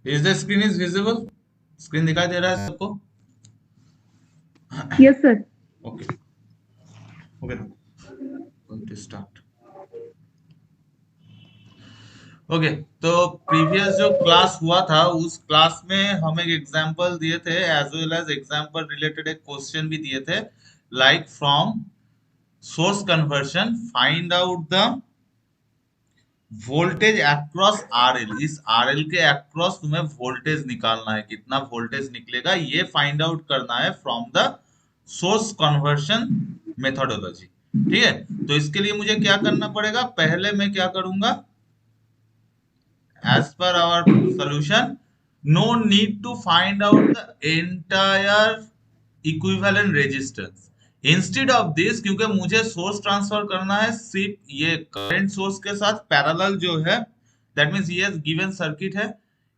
Is the screen is visible? Screen दिखाई दे रहा है सबको? Yes sir. Okay okay, going to start. Okay, तो प्रीवियस जो क्लास हुआ था उस क्लास में हम एक एग्जांपल दिए थे, as well as example related एक क्वेश्चन भी दिए थे, like from source conversion find out the voltage across RL. इस आरएल के अक्रॉस तुम्हें वोल्टेज निकालना है, कितना वोल्टेज निकलेगा ये फाइंड आउट करना है from the source conversion methodology. ठीक है, तो इसके लिए मुझे क्या करना पड़ेगा, पहले मैं क्या करूंगा, as per our solution, no need to find out the entire equivalent resistance. Instead of this, क्योंकि मुझे सोर्स ट्रांसफर करना है सिर्फ ये करंट सोर्स के साथ पैरेलल जो है, दैट मींस ये गिवन सर्किट है,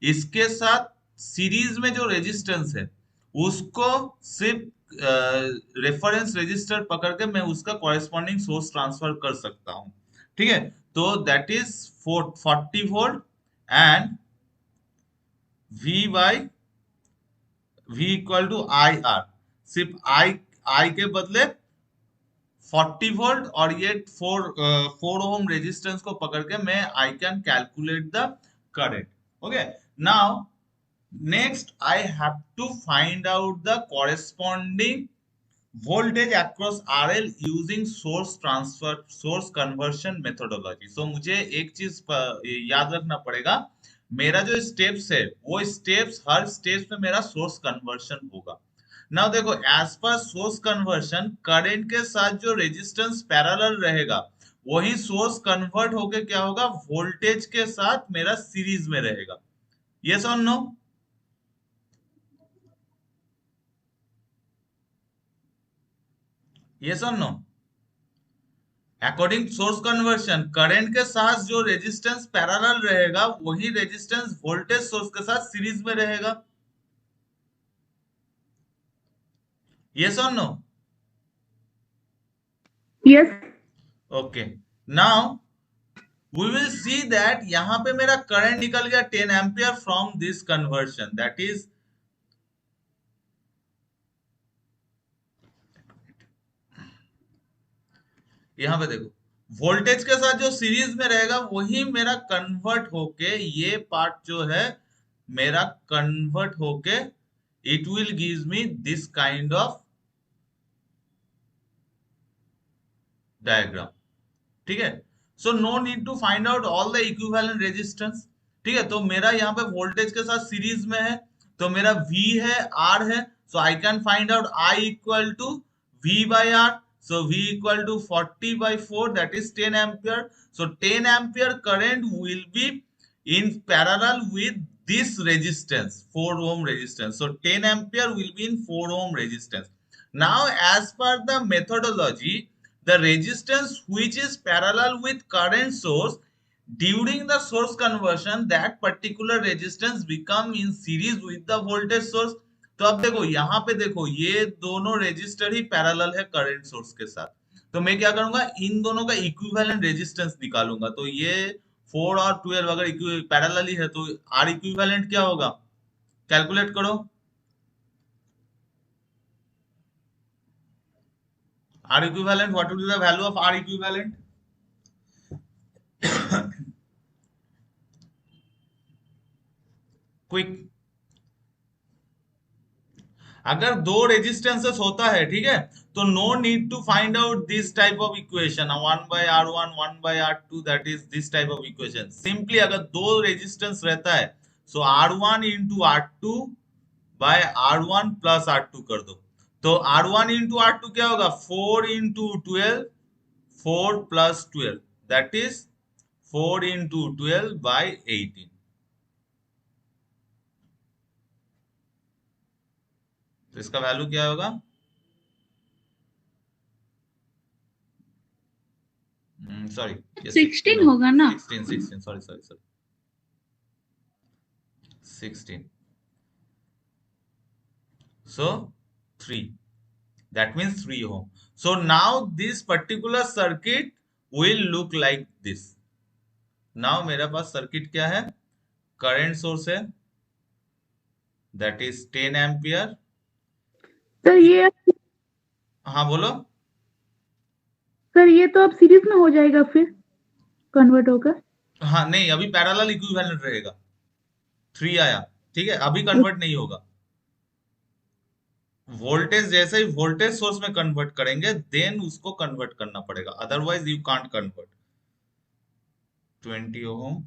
इसके साथ सीरीज में जो रेजिस्टेंस है उसको सिर्फ रेफरेंस रेजिस्टर पकड़ के मैं उसका कॉरेस्पॉन्डिंग सोर्स ट्रांसफर कर सकता हूं। ठीक है, तो that is 40 volt and V by V equal to I R. सिर्फ आई के बदले 40 वोल्ट और ये 4 ओम रेजिस्टेंस को पकड़ के मैं I can calculate the current. Okay, now next I have to find out the corresponding voltage across RL using source transfer source conversion methodology. So मुझे एक चीज याद रखना पड़ेगा, मेरा जो स्टेप्स है वो स्टेप्स, हर स्टेप्स में मेरा सोर्स कन्वर्शन होगा। नाउ देखो, as per source conversion current के साथ जो रेजिस्टेंस पैरेलल रहेगा वही सोर्स कन्वर्ट होके क्या होगा, वोल्टेज के साथ मेरा सीरीज में रहेगा। यस और नो? यस और no? According source conversion current के साथ जो रेजिस्टेंस पैरेलल रहेगा वही रेजिस्टेंस वोल्टेज सोर्स के साथ सीरीज में रहेगा। यस और no? Yes. Okay, now we will see that यहां पे मेरा करंट निकल गया 10 ampere from this conversion, that is, यहां पे देखो वोल्टेज के साथ जो सीरीज में रहेगा वही मेरा कन्वर्ट होके, ये पार्ट जो है मेरा कन्वर्ट होके it will give me this kind of diagram. ठीक है, so no need to find out all the equivalent resistance. ठीक है, तो मेरा यहाँ पे वोल्टेज के साथ सीरीज में है, तो मेरा V है, R है, so I can find out I equal to V by R। So V equal to 40 by 4, that is 10 ampere. So 10 ampere current will be in parallel with this resistance, 4 ohm resistance. So 10 ampere will be in 4 ohm resistance. Now as per the methodology, the resistance which is parallel with current source, during the source conversion that particular resistance become in series with the voltage source। तो अब देखो यहाँ पे देखो ये दोनों resistor ही parallel है current source के साथ, तो मैं क्या करूंगा, इन दोनों का इक्विवेलेंट रेजिस्टेंस निकालूंगा। तो ये 4 और 12 अगर पैरेलल ही है तो आर इक्विवेलेंट क्या होगा, कैलकुलेट करो। R equivalent, what will be the value of R equivalent? Quick, अगर दो रेजिस्टेंसेस होता है, ठीक है, तो no need to find out this type of equation, 1/R1 1/R2, that is this type of equation. Simply अगर दो रेजिस्टेंस रहता है, सो R1 into R2 bye R1 plus R2 कर दो। तो R1 इंटू R2 क्या होगा, 4 into 12, 4 plus 12, that is 4 into 12 by 18। तो इसका वैल्यू क्या होगा, सॉरी, ये 16 16 होगा, होगा ना? 16 sorry sorry sorry, 16, so 3, that means 3 ohm। So now this particular circuit will look like this। now मेरे पास सर्किट क्या है, करंट सोर्स है, दैट इज 10 एम्पियर। सर ये हाँ बोलो। सर ये तो अब सीरीज में हो जाएगा फिर कन्वर्ट होकर। हाँ नहीं, अभी पैरेलल इक्विवेलेंट रहेगा। 3 आया, ठीक है, अभी कन्वर्ट नहीं होगा। वोल्टेज जैसे ही वोल्टेज सोर्स में कन्वर्ट करेंगे देन उसको कन्वर्ट करना पड़ेगा, otherwise you can't convert. 20 ohm,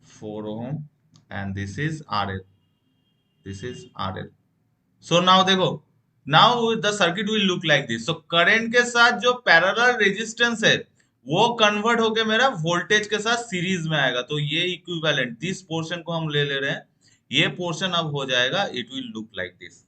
4 ohm, and this is R L, this is R L. So now देखो, now the circuit will look like this. So current के साथ जो parallel resistance है वो कन्वर्ट होके मेरा वोल्टेज के साथ सीरीज में आएगा, तो ये इक्विवेलेंट, दिस पोर्शन को हम ले रहे हैं, ये पोर्शन अब हो जाएगा, it will look like this,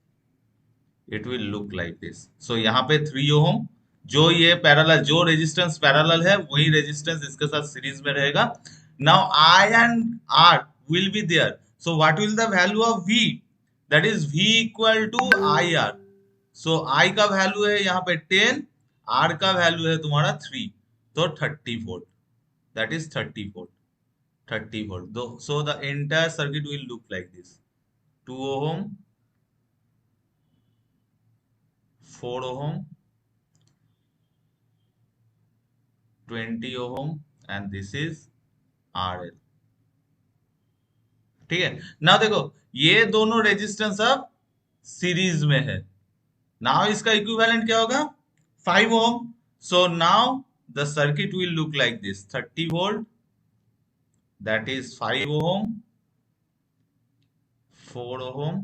it will look like this. So यहाँ पे 3 ओम, जो ये पैरेलल, जो रेजिस्टेंस पैरेलल है वही रेजिस्टेंस इसके साथ सीरीज में रहेगा। Now I and R will be there, so what will the value of V, that is v equal to I R. So I का वैल्यू है यहाँ पे 10, आर का वैल्यू है तुम्हारा 3, तो 30 volt, that is 30 volt, 30 volt दो। So the entire circuit will look like this, 2 ohm, 4 ohm, 20 ohm, and this is R L. ठीक है, नाउ देखो, ये दोनों रेजिस्टेंस अब सीरीज में है। नाउ इसका इक्विवेलेंट क्या होगा, 5 ohm. So now the circuit will look like this, 30 volt, that is 5 ohm, 4 ohm,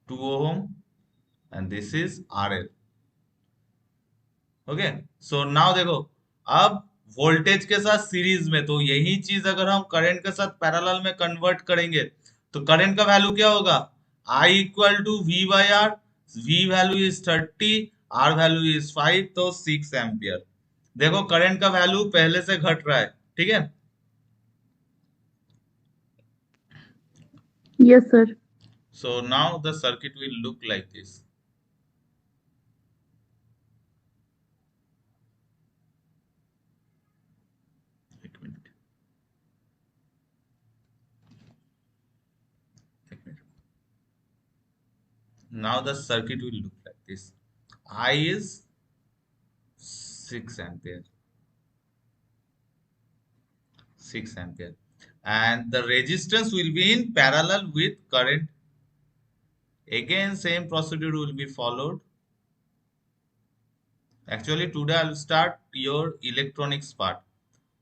2 ohm, and this is R L. Okay, so now देखो, अब वोल्टेज के साथ सीरीज में, तो यही चीज अगर हम करंट के साथ पैरेलल में कन्वर्ट करेंगे तो करंट का वैल्यू क्या होगा, I equal to V by R. V value is 30, R value is 5, तो 6 एम्पियर। देखो करंट का वैल्यू पहले से घट रहा है, ठीक है। Yes sir. So now the circuit will look like this. एक मिनट, एक minute. Now the circuit will look like this. I is 6 ampere, 6 ampere, and the resistance will be in parallel with current. Again, same procedure will be followed. Actually, today I'll start your electronics part,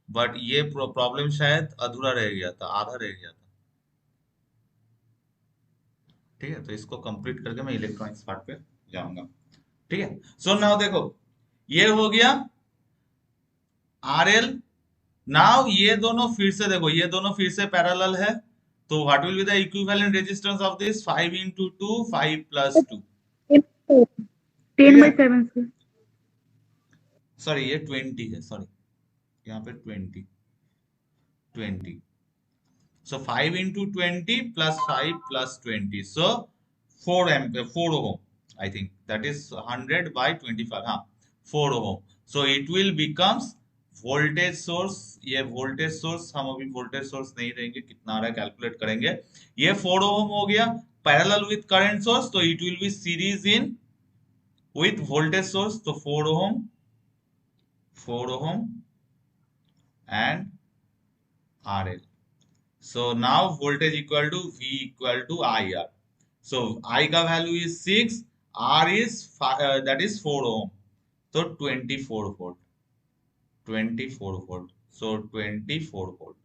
but ये problem शायद अधूरा रह गया था, आधा रह गया था। ठीक है, तो इसको कंप्लीट करके मैं इलेक्ट्रॉनिक्स पार्ट पे जाऊंगा। ठीक है, सो नाउ देखो, ये हो गया आर एल। नाउ ये दोनों फिर से देखो, ये दोनों फिर से पैरेलल है, तो what will be the equivalent resistance of this, 5 into 2, 5 plus 2। 10 ठीक है, बाई 7 से। सॉरी ये 20 है, सॉरी, यहाँ पे 20, 20। So 5 into 20 plus 5 plus 20, so 4 ampere, 4 ohm, I think that is 100 by 25, हाँ, 4 ohm. So it will becomes voltage source. ये voltage source, हम अभी वोल्टेज सोर्स नहीं देंगे, कितना आ रहा है कैलकुलेट करेंगे। ये 4 ओम हो गया पैरेलल विथ करंट सोर्स, तो it will be series in with voltage source, तो 4 ओम, 4 ohm and R L. So now voltage equal to V equal to IR. So I का value is 6, R is that is 4 ohm. So 24 volt. 24 volt. So 24 volt.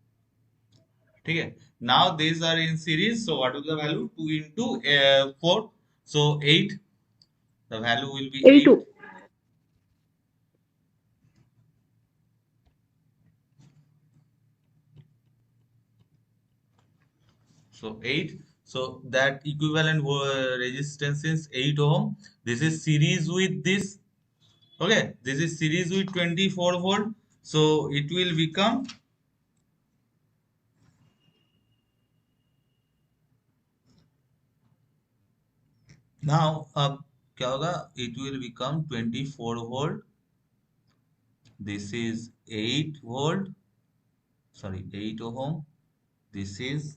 ठीक है. Now these are in series. So what is the value? 2 into 4. So 8. The value will be 8। 8. So 8. So that equivalent resistance is 8 ohm. This is series with this. Okay, this is series with 24 volt. So it will become, now अब क्या होगा, it will become 24 volt. This is 8 volt, sorry, 8 ohm. This is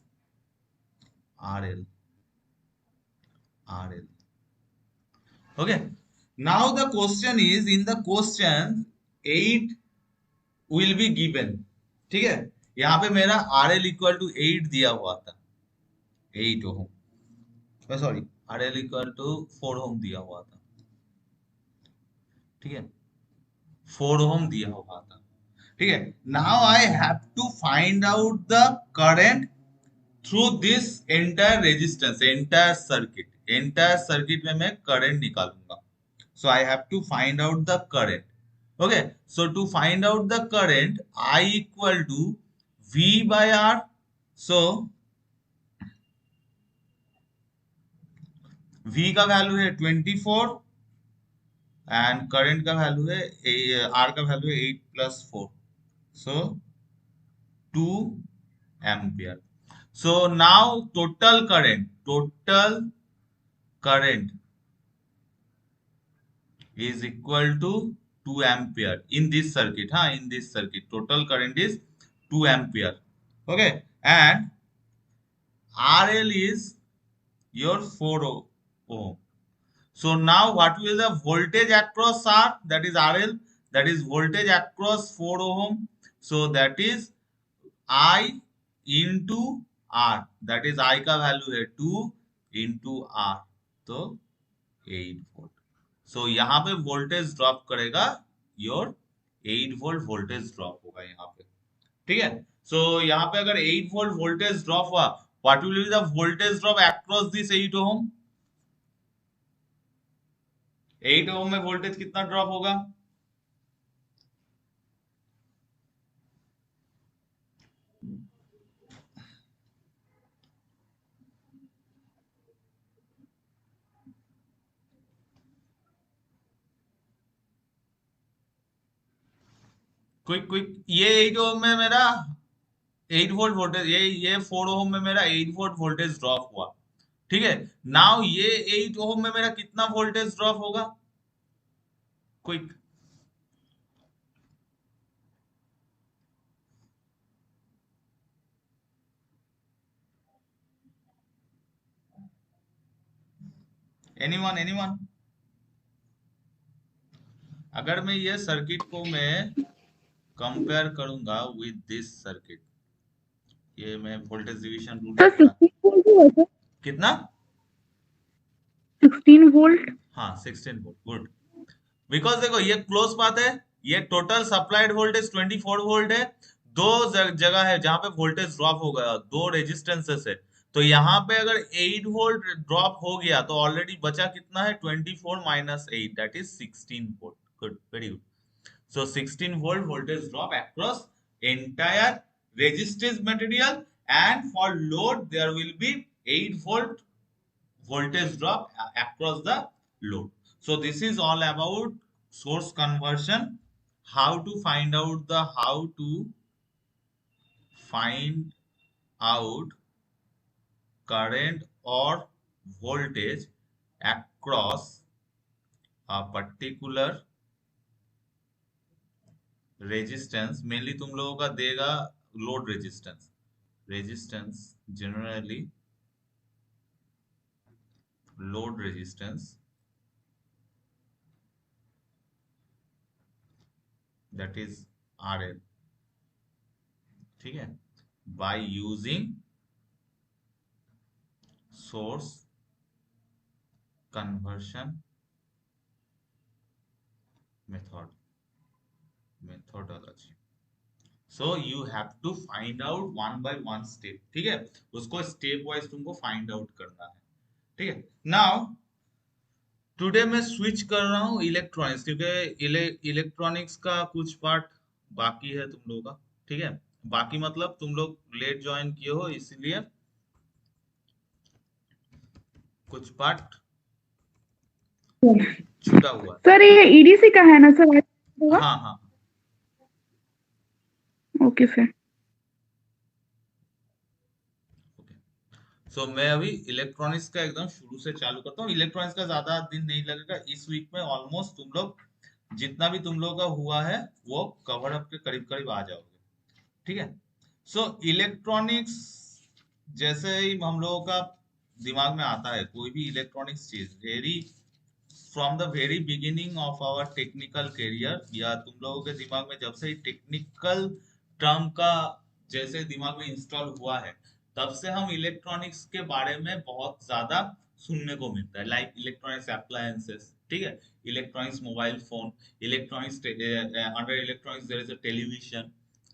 RL. RL. Okay. Now the question is, in the question 8 will be given. ठीक है, यहाँ पे मेरा RL equal to 8 दिया हुआ था, 8 ओम, सॉरी RL इक्वल टू 4 ओम दिया हुआ था, ठीक है, 4 ओम दिया हुआ था, ठीक है. Now I have to find out the current through this entire resistance, entire circuit में मैं करंट निकालूंगा. So I have to find out the current. Okay. So to find out the current, I equal to V by R. So V का value है 24 and current का value है R का value है 8 plus 4. So 2 ampere. So now total current is equal to 2 ampere in this circuit. In this circuit total current is 2 ampere. Okay, and RL is your 4 ohm. So now what will the voltage across R, that is RL, that is voltage across 4 ohm. So that is I into R, that is I का value है 2 into R, तो 8 volt. सो यहाँ पे voltage drop करेगा, your 8 volt voltage drop होगा यहाँ पे, ठीक है. सो यहाँ पे अगर 8 वोल्ट वोल्टेज ड्रॉप हुआ, what will be the voltage drop across this 8 ओम. 8 ओम में वोल्टेज कितना ड्रॉप होगा? क्विक, ये 8 ओम में मेरा 8 वोल्ट वोल्टेज, ये 4 ओम में मेरा 8 वोल्ट वोल्टेज ड्रॉप हुआ, ठीक है. नाउ ये 8 ओम में मेरा कितना वोल्टेज ड्रॉप होगा? क्विक. एनीवन? अगर मैं ये सर्किट को मैं कंपेयर करूंगा विद दिस सर्किट, ये मैं वोल्टेज डिवीजन रूल तो 16 वोल्ट ही है सर. कितना? 16 वोल्ट. हाँ 16 वोल्ट. गुड. बिकॉज देखो ये क्लोज बात है, ये टोटल सप्लाइड वोल्टेज 24 वोल्ट है. दो जगह है जहां पे वोल्टेज ड्रॉप हो गया, दो रेजिस्टेंसेस है. तो यहाँ पे अगर 8 वोल्ट ड्रॉप हो गया तो ऑलरेडी बचा कितना है? 24 minus 8, that is 16 volt. Good, very good. So 16 volt voltage drop across entire resistive material, and for load there will be 8 volt voltage drop across the load. So this is all about source conversion. How to find out current or voltage across a particular resistance. Mainly तुम लोगों का देगा load resistance generally load resistance, that is RL, ठीक है, by using source conversion methodology. So you have to find out one by one step, ठीक है, उसको step wise तुमको फाइंड आउट करना है, ठीक है. नाउ टुडे मैं स्विच कर रहा हूँ इलेक्ट्रॉनिक्स, क्योंकि इलेक्ट्रॉनिक्स का कुछ पार्ट बाकी है तुम लोगों का, ठीक है. बाकी मतलब तुम लोग लेट ज्वाइन किए हो, इसीलिए कुछ पार्ट छूटा हुआ. सर ये ईडीसी का है ना सर? हाँ. Okay sir. सो मैं अभी इलेक्ट्रॉनिक्स का एकदम शुरू से चालू करता हूँ. इलेक्ट्रॉनिक्स का ज्यादा दिन नहीं लगेगा, इस वीक में ऑलमोस्ट तुम लोग जितना भी तुम लोगों का हुआ है वो कवर अप के करीब करीब आ जाओगे, ठीक है. सो इलेक्ट्रॉनिक्स जैसे ही हम लोगों का दिमाग में आता है कोई भी इलेक्ट्रॉनिक्स चीज, very from the very beginning of our technical career, या तुम लोगों के दिमाग में जब से ही टेक्निकल टर्म का जैसे दिमाग में इंस्टॉल हुआ है, तब से हम इलेक्ट्रॉनिक्स के बारे में बहुत ज्यादा सुनने को मिलता है, लाइक इलेक्ट्रॉनिक्स अप्लायंसेस, ठीक है, electronics mobile phone, electronics under electronics there is a television,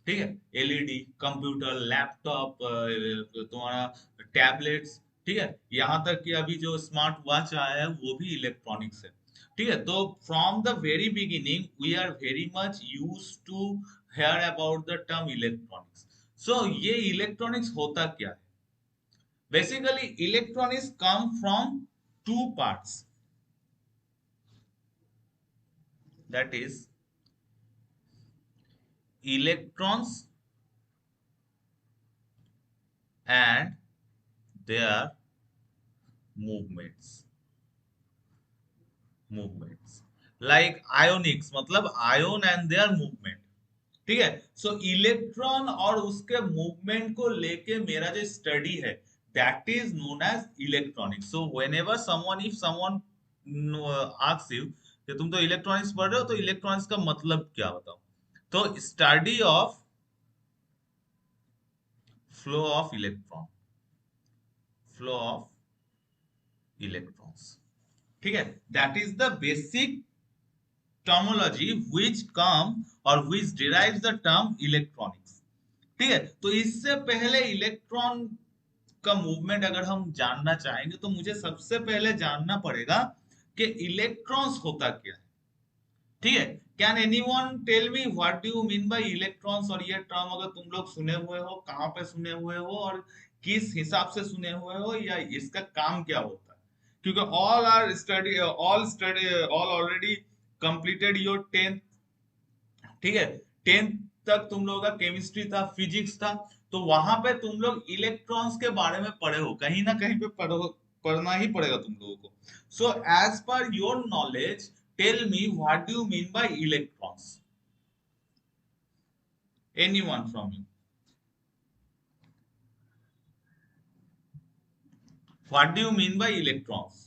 ठीक है, एलईडी, कंप्यूटर, लैपटॉप, तुम्हारा टैबलेट्स, ठीक है, यहाँ तक कि अभी जो स्मार्ट वॉच आया है वो भी इलेक्ट्रॉनिक्स है, ठीक है। तो from the very beginning we are very much use to hear about the term electronics. So ये इलेक्ट्रॉनिक्स होता क्या है? Basically electronics come from two parts, that is electrons and their movements, movements like ionics, मतलब ion and their movement, ठीक है। सो electron और उसके movement को लेके मेरा जो स्टडी है, that is known as electronics. So whenever someone, if someone asks you कि तुम तो इलेक्ट्रॉनिक्स पढ़ रहे हो, तो इलेक्ट्रॉनिक्स का मतलब क्या बताओ, तो study of flow of electron, flow of electrons, ठीक है, that is the basic terminology which come और which derives the term electronics, ठीक है। तो इससे पहले इलेक्ट्रॉन का मूवमेंट अगर हम जानना चाहेंगे तो मुझे सबसे पहले जानना पड़ेगा कि इलेक्ट्रॉन्स होता क्या है, ठीक है। Can anyone tell me what do you mean by electrons? और ये टर्म अगर तुम लोग सुने हुए हो, कहाँ पे सुने हुए हो और किस हिसाब से सुने हुए हो, या इसका काम क्या होता है? क्योंकि all study all already completed your 10th, ठीक है, 10th तक तुम लोगों का केमिस्ट्री था, फिजिक्स था, तो वहां पे तुम लोग इलेक्ट्रॉन्स के बारे में पढ़े हो, कहीं ना कहीं पे पढ़ना ही पड़ेगा तुम लोगों को। So as per your knowledge, tell me what do you mean by electrons, anyone from you, what do you mean by electrons?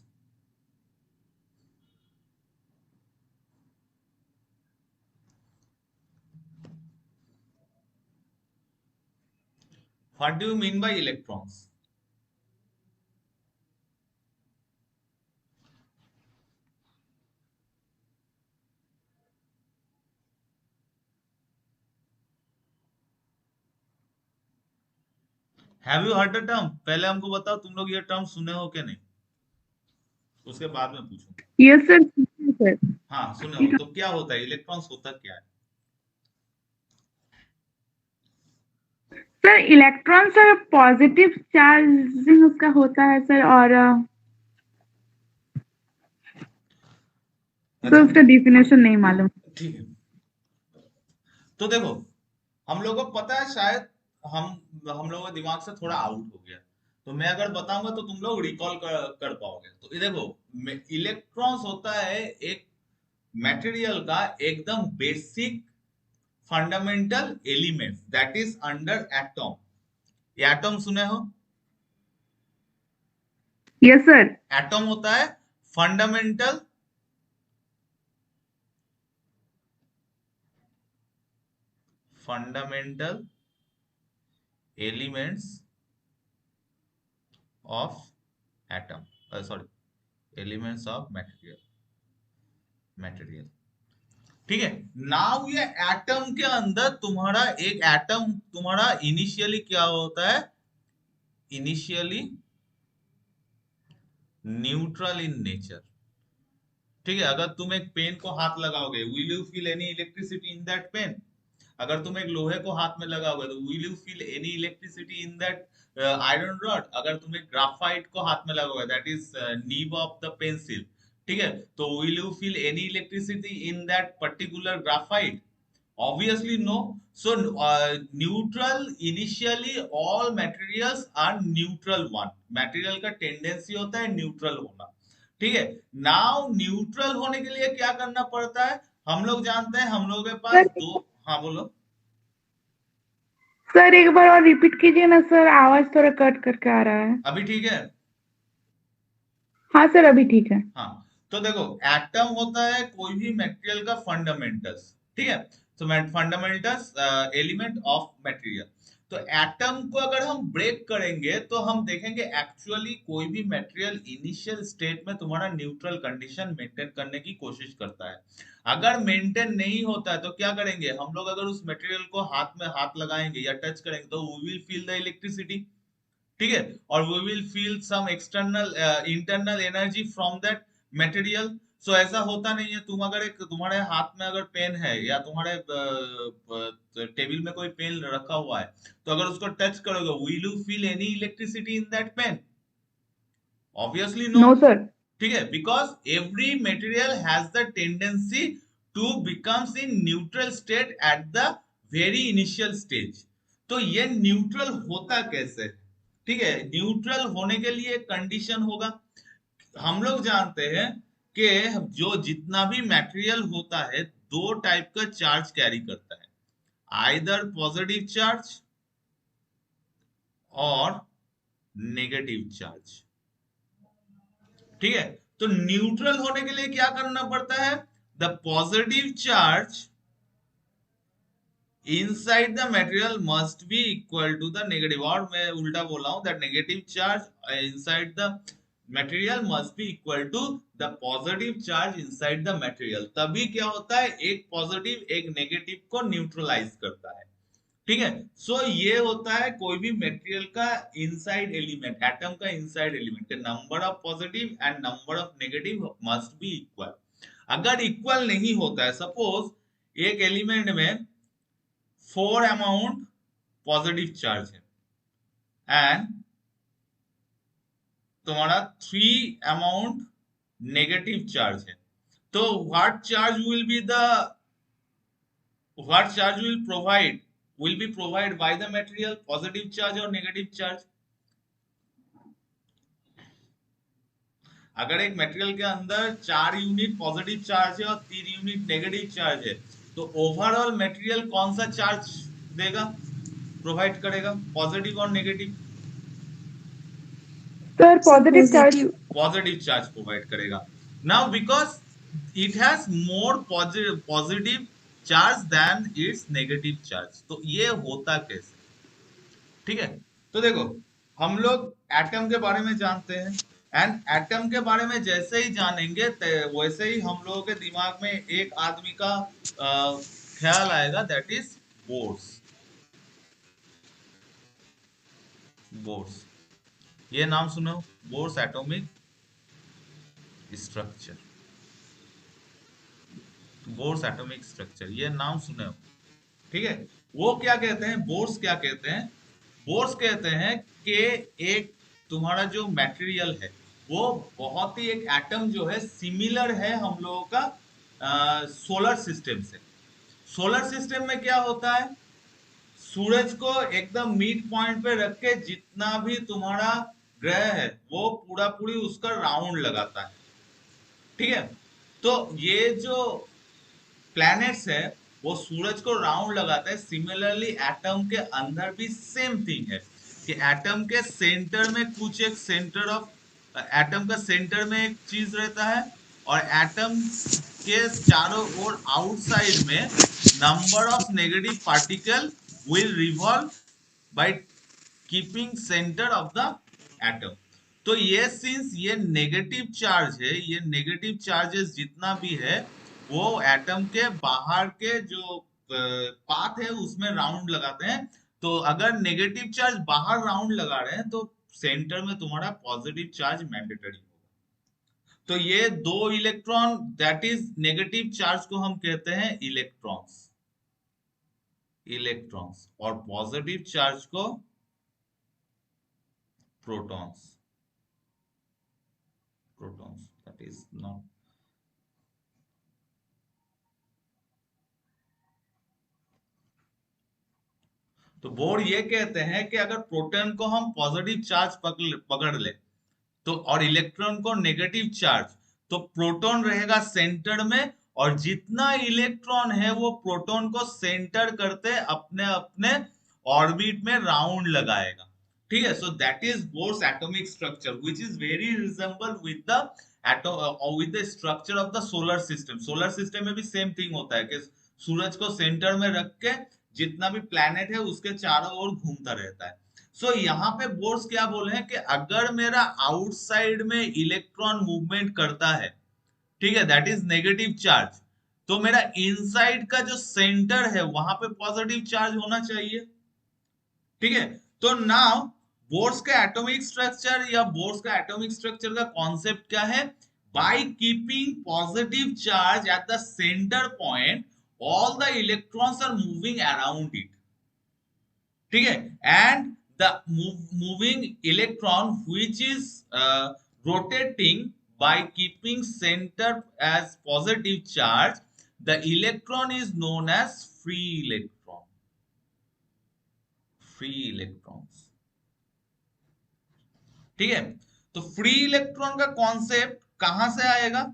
What do you mean by electrons? Have you heard the term? पहले हमको बताओ तुम लोग ये term सुने हो कि नहीं, उसके बाद में पूछूंगा। Yes sir, sir. हाँ सुने हो, तो क्या होता है इलेक्ट्रॉन्स, होता क्या है? Sir electron sir positive charging उसका होता है सर, और सर अच्छा, उसका डेफिनेशन नहीं मालूम। ठीक है। तो देखो, हम लोगों को पता है शायद, हम हम लोगों का दिमाग से थोड़ा आउट हो गया, तो मैं अगर बताऊंगा तो तुम लोग रिकॉल कर पाओगे। तो ये देखो, इलेक्ट्रॉन्स होता है एक मटेरियल का एकदम basic fundamental element, that is under atom. ये एटॉम सुने हो? Yes sir. एटॉम होता है fundamental fundamental elements of atom, sorry, elements of material, material, ठीक है। नाउ ये एटम के अंदर तुम्हारा एक एटम, तुम्हारा इनिशियली क्या होता है, इनिशियली न्यूट्रल इन नेचर, ठीक है। अगर तुम एक पेन को हाथ लगाओगे, will you feel any electricity in that pen? अगर तुम एक लोहे को हाथ में लगाओगे तो will you feel any electricity in that iron rod? अगर तुम एक ग्राफाइट को हाथ में लगाओगे, that is Neeb of the pencil, ठीक है, तो will you feel any electricity in that particular graphite? Obviously no. So neutral, initially all materials are neutral one, material का टेंडेंसी होता है न्यूट्रल होना, ठीक है। नाउ न्यूट्रल होने के लिए क्या करना पड़ता है, हम लोग जानते हैं, हम लोगों के पास सर दो, हाँ बोलो। सर एक बार और रिपीट कीजिए ना सर, आवाज थोड़ा कट करके आ रहा है। अभी ठीक है? हाँ सर, अभी ठीक है। हाँ, तो देखो, एटम होता है कोई भी मटेरियल का फंडामेंटल्स, ठीक है? तो फंडामेंटल्स एलिमेंट ऑफ मटेरियल। तो एटम को अगर हम ब्रेक करेंगे तो हम देखेंगे एक्चुअली कोई भी मटेरियल इनिशियल स्टेट में तुम्हारा न्यूट्रल कंडीशन मेंटेन करने की कोशिश करता है। अगर मेंटेन नहीं होता है तो क्या करेंगे हम लोग? अगर उस मटेरियल को हाथ में हाथ लगाएंगे या टच करेंगे तो we will feel the electricity, ठीक है? और we will feel some external internal energy from that material. So ऐसा होता नहीं है, तुम अगर एक तुम्हारे हाथ में अगर पेन है या तुम्हारे टेबल में कोई पेन रखा हुआ है, तो अगर उसको टच करोगे, will you feel any electricity in that pen? Obviously no. No sir. ठीक है, because every material has the tendency to becomes in neutral state at the very initial stage. तो ये न्यूट्रल होता कैसे? ठीक है, न्यूट्रल होने के लिए कंडीशन होगा। हम लोग जानते हैं कि जो जितना भी मटेरियल होता है दो टाइप का चार्ज कैरी करता है, आइदर पॉजिटिव चार्ज और नेगेटिव चार्ज, ठीक है? तो न्यूट्रल होने के लिए क्या करना पड़ता है? The positive charge inside the material must be equal to the negative, और मैं उल्टा बोल रहा हूं, that negative charge inside the material must be equal to the positive charge inside the material. तभी क्या होता है, एक पॉजिटिव एक नेगेटिव को न्यूट्रलाइज करता है, ठीक है? सो ये होता है कोई भी मटेरियल का इनसाइड एलिमेंट, एटम का inside element, number of positive and number of negative must be equal. अगर इक्वल नहीं होता है, सपोज एक एलिमेंट में 4 अमाउंट पॉजिटिव चार्ज है एंड तुम्हारा 3 अमाउंट नेगेटिव चार्ज है, तो what charge will be provide by the material, positive charge और नेगेटिव चार्ज। अगर एक मटेरियल के अंदर 4 यूनिट पॉजिटिव चार्ज है और 3 यूनिट नेगेटिव चार्ज है, तो ओवरऑल मटेरियल कौन सा चार्ज देगा, प्रोवाइड करेगा, पॉजिटिव और negative? Sir sir positive charge. Positive. Positive charge provide करेगा। Now because it has more positive charge then it's negative charge. तो ये होता कैसे? ठीक है, तो देखो, हम लोग एटम के बारे में जानते हैं, एंड एटम के बारे में जैसे ही जानेंगे वैसे ही हम लोगों के दिमाग में एक आदमी का ख्याल आएगा, दैट इज बोर्स। बोर्स, ये नाम सुने हो? Bourse atomic structure, bourse atomic structure, ये नाम सुने हो? ठीक है, वो क्या कहते हैं, बोर्स क्या कहते हैं? बोर्स कहते हैं कि एक तुम्हारा जो मटेरियल है वो बहुत ही, एक एटम जो है सिमिलर है हम लोगों का सोलर सिस्टम से। सोलर सिस्टम में क्या होता है, सूरज को एकदम मिड पॉइंट पे रख के जितना भी तुम्हारा ग्रह है वो पूरा पूरी उसका राउंड लगाता है, ठीक है? तो ये जो प्लैनेट्स है वो सूरज को राउंड लगाता है। सिमिलरली एटम के अंदर भी सेम थिंग है कि एटम के सेंटर में कुछ एक सेंटर ऑफ, एटम का सेंटर में एक चीज रहता है, और एटम के चारों ओर आउटसाइड में number of negative particle will revolve by keeping centre of the atom. तो ये सिंस ये नेगेटिव चार्ज है, ये नेगेटिव चार्जेस जितना भी है वो एटम के बाहर के जो पाथ है उसमें राउंड लगाते हैं। तो अगर नेगेटिव चार्ज बाहर राउंड लगा रहे हैं तो सेंटर में तुम्हारा पॉजिटिव चार्ज मैंडेटरी होगा। तो ये दो electron, that is negative charge को हम कहते हैं इलेक्ट्रॉन्स, इलेक्ट्रॉन्स, और पॉजिटिव चार्ज को protons, protons, that is not. तो बोर ये कहते हैं कि अगर प्रोटॉन को हम पॉजिटिव चार्ज पकड़ ले तो, और इलेक्ट्रॉन को नेगेटिव चार्ज, तो प्रोटॉन रहेगा सेंटर में, और जितना इलेक्ट्रॉन है वो प्रोटॉन को सेंटर करते अपने अपने ऑर्बिट में राउंड लगाएगा। ठीक है, so that is bourse atomic structure which is very resemble with the with the structure of the solar system. Solar system में भी सेम थिंग होता है कि सूरज को सेंटर में रख के जितना भी प्लैनेट है उसके चारों ओर घूमता रहता है। सो यहाँ पे बोर्स क्या बोले हैं कि अगर मेरा आउटसाइड में इलेक्ट्रॉन मूवमेंट करता है, ठीक है, दैट इज नेगेटिव चार्ज, तो मेरा इनसाइड का जो सेंटर है वहां पे पॉजिटिव चार्ज होना चाहिए। ठीक है, तो नाउ बोर्स का एटॉमिक स्ट्रक्चर या बोर्स का एटॉमिक स्ट्रक्चर का कॉन्सेप्ट क्या है? By keeping positive charge at the center point, all the electrons are moving around it. ठीक है, and the moving electron which is rotating by keeping center as positive charge, the electron is known as free electron, free electrons। ठीक है, तो free electron का concept कहां से आएगा?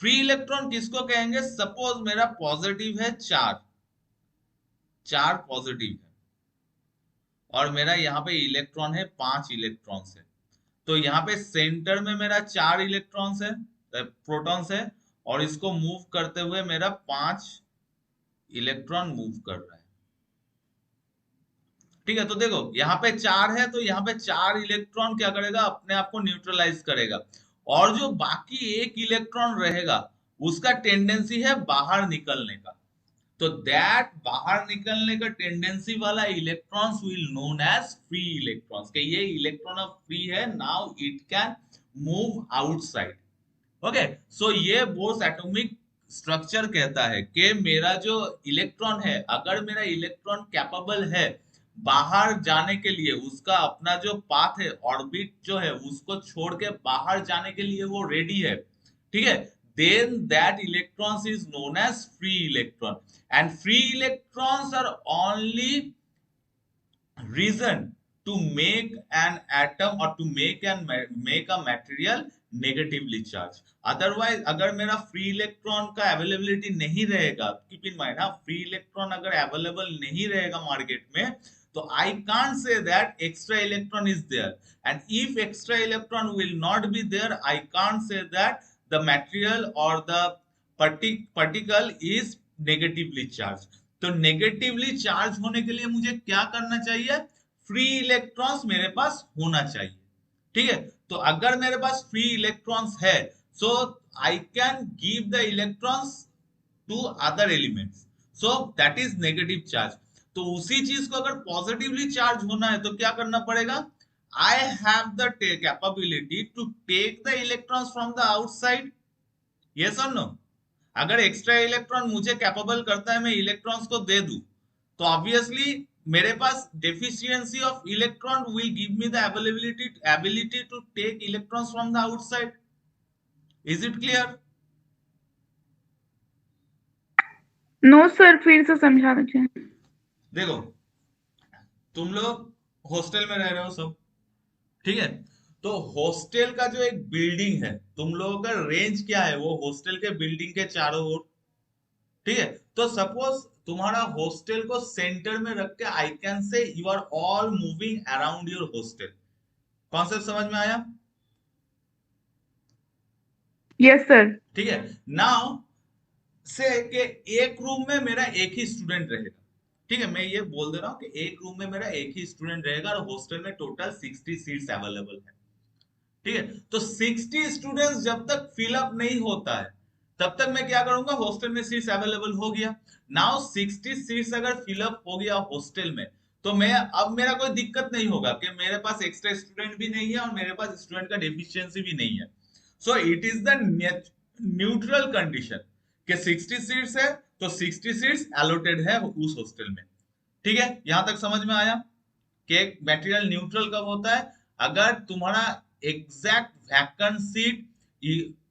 Free electron किसको कहेंगे? सपोज मेरा पॉजिटिव है चार, चार पॉजिटिव है और मेरा यहाँ पे इलेक्ट्रॉन है 5 इलेक्ट्रॉन्स है, तो यहाँ पे सेंटर में मेरा 4 इलेक्ट्रॉन्स है, प्रोटॉन्स है, और इसको मूव करते हुए मेरा 5 इलेक्ट्रॉन मूव कर रहा है। ठीक है, तो देखो यहाँ पे 4 है, तो यहाँ पे 4 इलेक्ट्रॉन क्या करेगा? अपने आप को न्यूट्रलाइज करेगा, और जो बाकी 1 इलेक्ट्रॉन रहेगा उसका टेंडेंसी है बाहर निकलने का। तो दैट बाहर निकलने का टेंडेंसी वाला electrons will known as free electrons, कि ये इलेक्ट्रॉन अब फ्री है, now it can move outside. Okay, so ये बोर्स एटॉमिक स्ट्रक्चर कहता है कि मेरा जो इलेक्ट्रॉन है, अगर मेरा इलेक्ट्रॉन कैपेबल है बाहर जाने के लिए, उसका अपना जो पाथ है, ऑर्बिट जो है उसको छोड़ के बाहर जाने के लिए वो रेडी है, ठीक है, then that electrons is known as free electron, and free electrons are only reason to make an atom or to make a material negatively charged। Otherwise अगर मेरा फ्री इलेक्ट्रॉन का अवेलेबिलिटी नहीं रहेगा, कीप इन माइंड, हाँ, free electron अगर available नहीं रहेगा market में, तो I can't say that extra electron is there, and if extra electron will not be there, I can't say that the material और the particle is negatively charge. तो negatively charge होने के लिए मुझे क्या करना चाहिए? फ्री इलेक्ट्रॉन्स मेरे पास होना चाहिए। ठीक है, तो अगर मेरे पास फ्री इलेक्ट्रॉन्स है, so I can give the electrons to other elements, so that is negative charge. तो उसी चीज को अगर पॉजिटिवली चार्ज होना है तो क्या करना पड़ेगा? I have the capability to take the electrons from the outside, yes और नो? अगर एक्स्ट्रा इलेक्ट्रॉन मुझे कैपेबल करता है मैं इलेक्ट्रॉन्स को दे दूं, तो ऑब्वियसली मेरे पास deficiency of electron will give me the ability to take electrons from the outside. Is it clear? No sir, फिर से समझा दीजिए। देखो, तुम लोग हॉस्टल में रह रहे हो सब, ठीक है, तो हॉस्टल का जो एक बिल्डिंग है, तुम लोगों का रेंज क्या है वो हॉस्टल के बिल्डिंग के चारों ओर? ठीक है, तो सपोज तुम्हारा हॉस्टल को सेंटर में रख के I can say you are all moving around your hostel. Concept समझ में आया? Yes sir. ठीक है, नाउ से कि एक रूम में मेरा एक ही स्टूडेंट रहेगा। ठीक है, मैं ये बोल दे रहा हूँ कि एक रूम में मेरा एक ही स्टूडेंट रहेगा और हॉस्टल में टोटल 60 सीट्स अवेलेबल है। ठीक है, तो 60 स्टूडेंट्स जब तक फिलअप नहीं होता है तब तक मैं क्या करूंगा? हॉस्टल में सीट्स अवेलेबल हो गया। नाउ 60 सीट्स अगर फिलअप हो गया हॉस्टल में, तो मैं अब मेरा कोई दिक्कत नहीं होगा कि मेरे पास एक्स्ट्रा स्टूडेंट भी नहीं है और मेरे पास स्टूडेंट का डेफिशिएंसी भी नहीं है। So it is the neutral condition कि 60 सीट्स है तो 60 सीट्स अलॉटेड है उस हॉस्टल में। ठीक है, यहां तक समझ में आया कि मटेरियल न्यूट्रल कब होता है? अगर तुम्हारा एग्जैक्ट वैकेंट सीट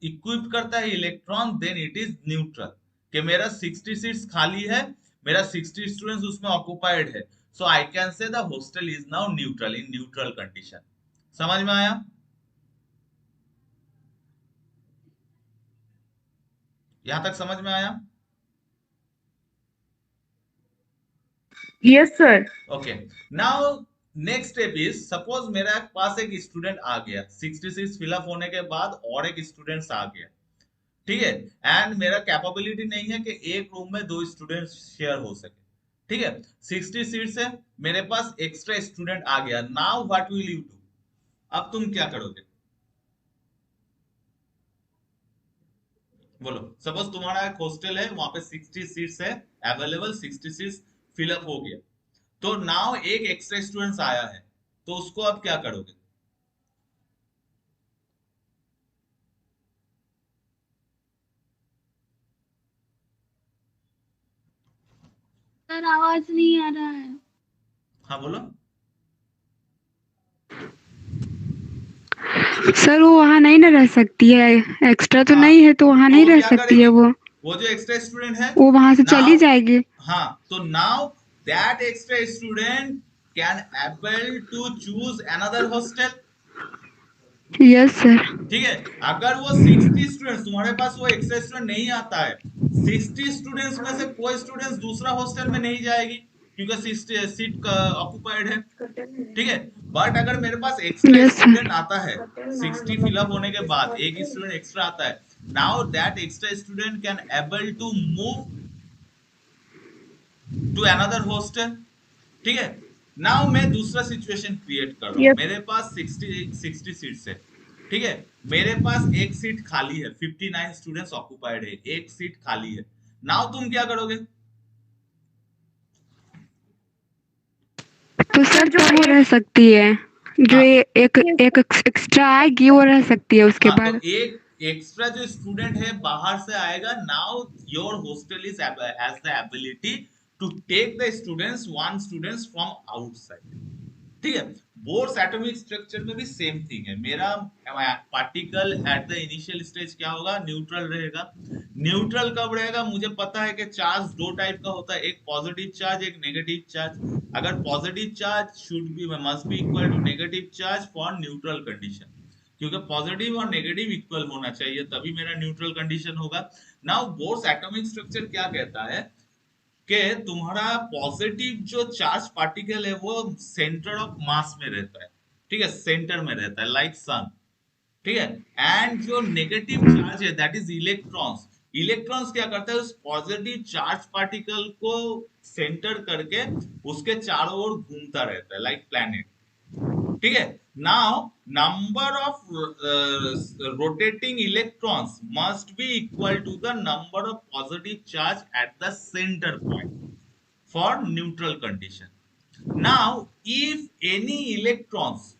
इक्विप करता है electron, then it is neutral, कि मेरा 60 सीट्स खाली है, मेरा 60 स्टूडेंट्स उसमें ऑक्युपाइड है, so I can say the hostel is now neutral, in neutral condition. समझ में आया? यहां तक समझ में आया? Yes sir. Okay, now next step is, suppose मेरा पास एक स्टूडेंट आ गया, 66 फिलअप होने के बाद और एक स्टूडेंट आ गया, ठीक है, एंड मेरा कैपेबिलिटी नहीं है कि एक रूम में दो स्टूडेंट शेयर हो सके, ठीक है, 60 सीट्स है, मेरे पास एक्स्ट्रा स्टूडेंट आ गया, now what will you do? अब तुम क्या करोगे? बोलो, सपोज तुम्हारा एक हॉस्टल है, वहां पे 60 सीट्स है अवेलेबल, 60 सीट्स फिलअप हो गया, तो नाउ एक एक्स्ट्रा स्टूडेंट आया है, तो उसको अब क्या करोगे? सर आवाज नहीं आ रहा है। हाँ बोलो। सर वो वहाँ नहीं ना रह सकती है, एक्स्ट्रा तो हाँ, नहीं है तो वहाँ तो नहीं वो रह क्या सकती है करेगी? वो वो जो एक्स्ट्रा स्टूडेंट है, वो वहाँ से चली नाउ, जाएगी। हाँ, तो now that extra student can able to choose another hostel, yes sir. ठीक है। अगर वो 60 स्टूडेंट्स, तुम्हारे पास वो एक्स्ट्रा स्टूडेंट नहीं आता है, 60 स्टूडेंट्स में से कोई स्टूडेंट्स दूसरा हॉस्टल में नहीं जाएगी, क्योंकि 60 सीट ऑक्युपाइड है, ठीक है। बट अगर मेरे पास एक्स्ट्रा यस सर। स्टूडेंट आता है, 60 फिलअप होने के बाद एक स्टूडेंट एक्स्ट्रा आता है, now that extra student can able to move to another hostel, ठीक है। नाउ मैं दूसरा सिचुएशन क्रिएट कर रहा हूँ, यस। मेरे पास 60 सीट्स है, ठीक है, मेरे पास एक सीट खाली है, 59 स्टूडेंट्स ऑक्युपाइड है, एक सीट खाली है, नाउ तुम क्या करोगे? तो सर जो वो रह सकती है, जो हाँ, एक एक एक्स्ट्रा आएगी वो रह सकती है उसके हाँ, तो बाद। एक एक्स्ट्रा जो स्टूडेंट है बाहर से आएगा, now your hostel is has the ability to take the students, one students from outside, ठीक है। बोर्स एटॉमिक स्ट्रक्चर में भी सेम थिंग है, मेरा particle at the initial stage क्या होगा? न्यूट्रल रहेगा। न्यूट्रल कब रहेगा? मुझे पता है कि चार्ज दो टाइप का होता है, एक पॉजिटिव चार्ज, एक नेगेटिव चार्ज। अगर positive charge should be must be equal to negative charge for neutral condition, क्योंकि पॉजिटिव और नेगेटिव इक्वल होना चाहिए, तभी मेरा न्यूट्रल कंडीशन होगा। नाउ बोर्स एटॉमिक स्ट्रक्चर क्या कहता है कि तुम्हारा पॉजिटिव जो चार्ज पार्टिकल है वो सेंटर ऑफ मास में रहता है, ठीक है, सेंटर में रहता है, लाइक सन, ठीक है। एंड जो नेगेटिव चार्ज है दैट इज इलेक्ट्रॉन्स, इलेक्ट्रॉन्स क्या करता है? उस पॉजिटिव चार्ज पार्टिकल को सेंटर करके उसके चारों ओर घूमता रहता है, लाइक प्लैनेट, ठीक है। Now number of rotating electrons must be equal to the number of positive charge at the center point for neutral condition. Now, if any electrons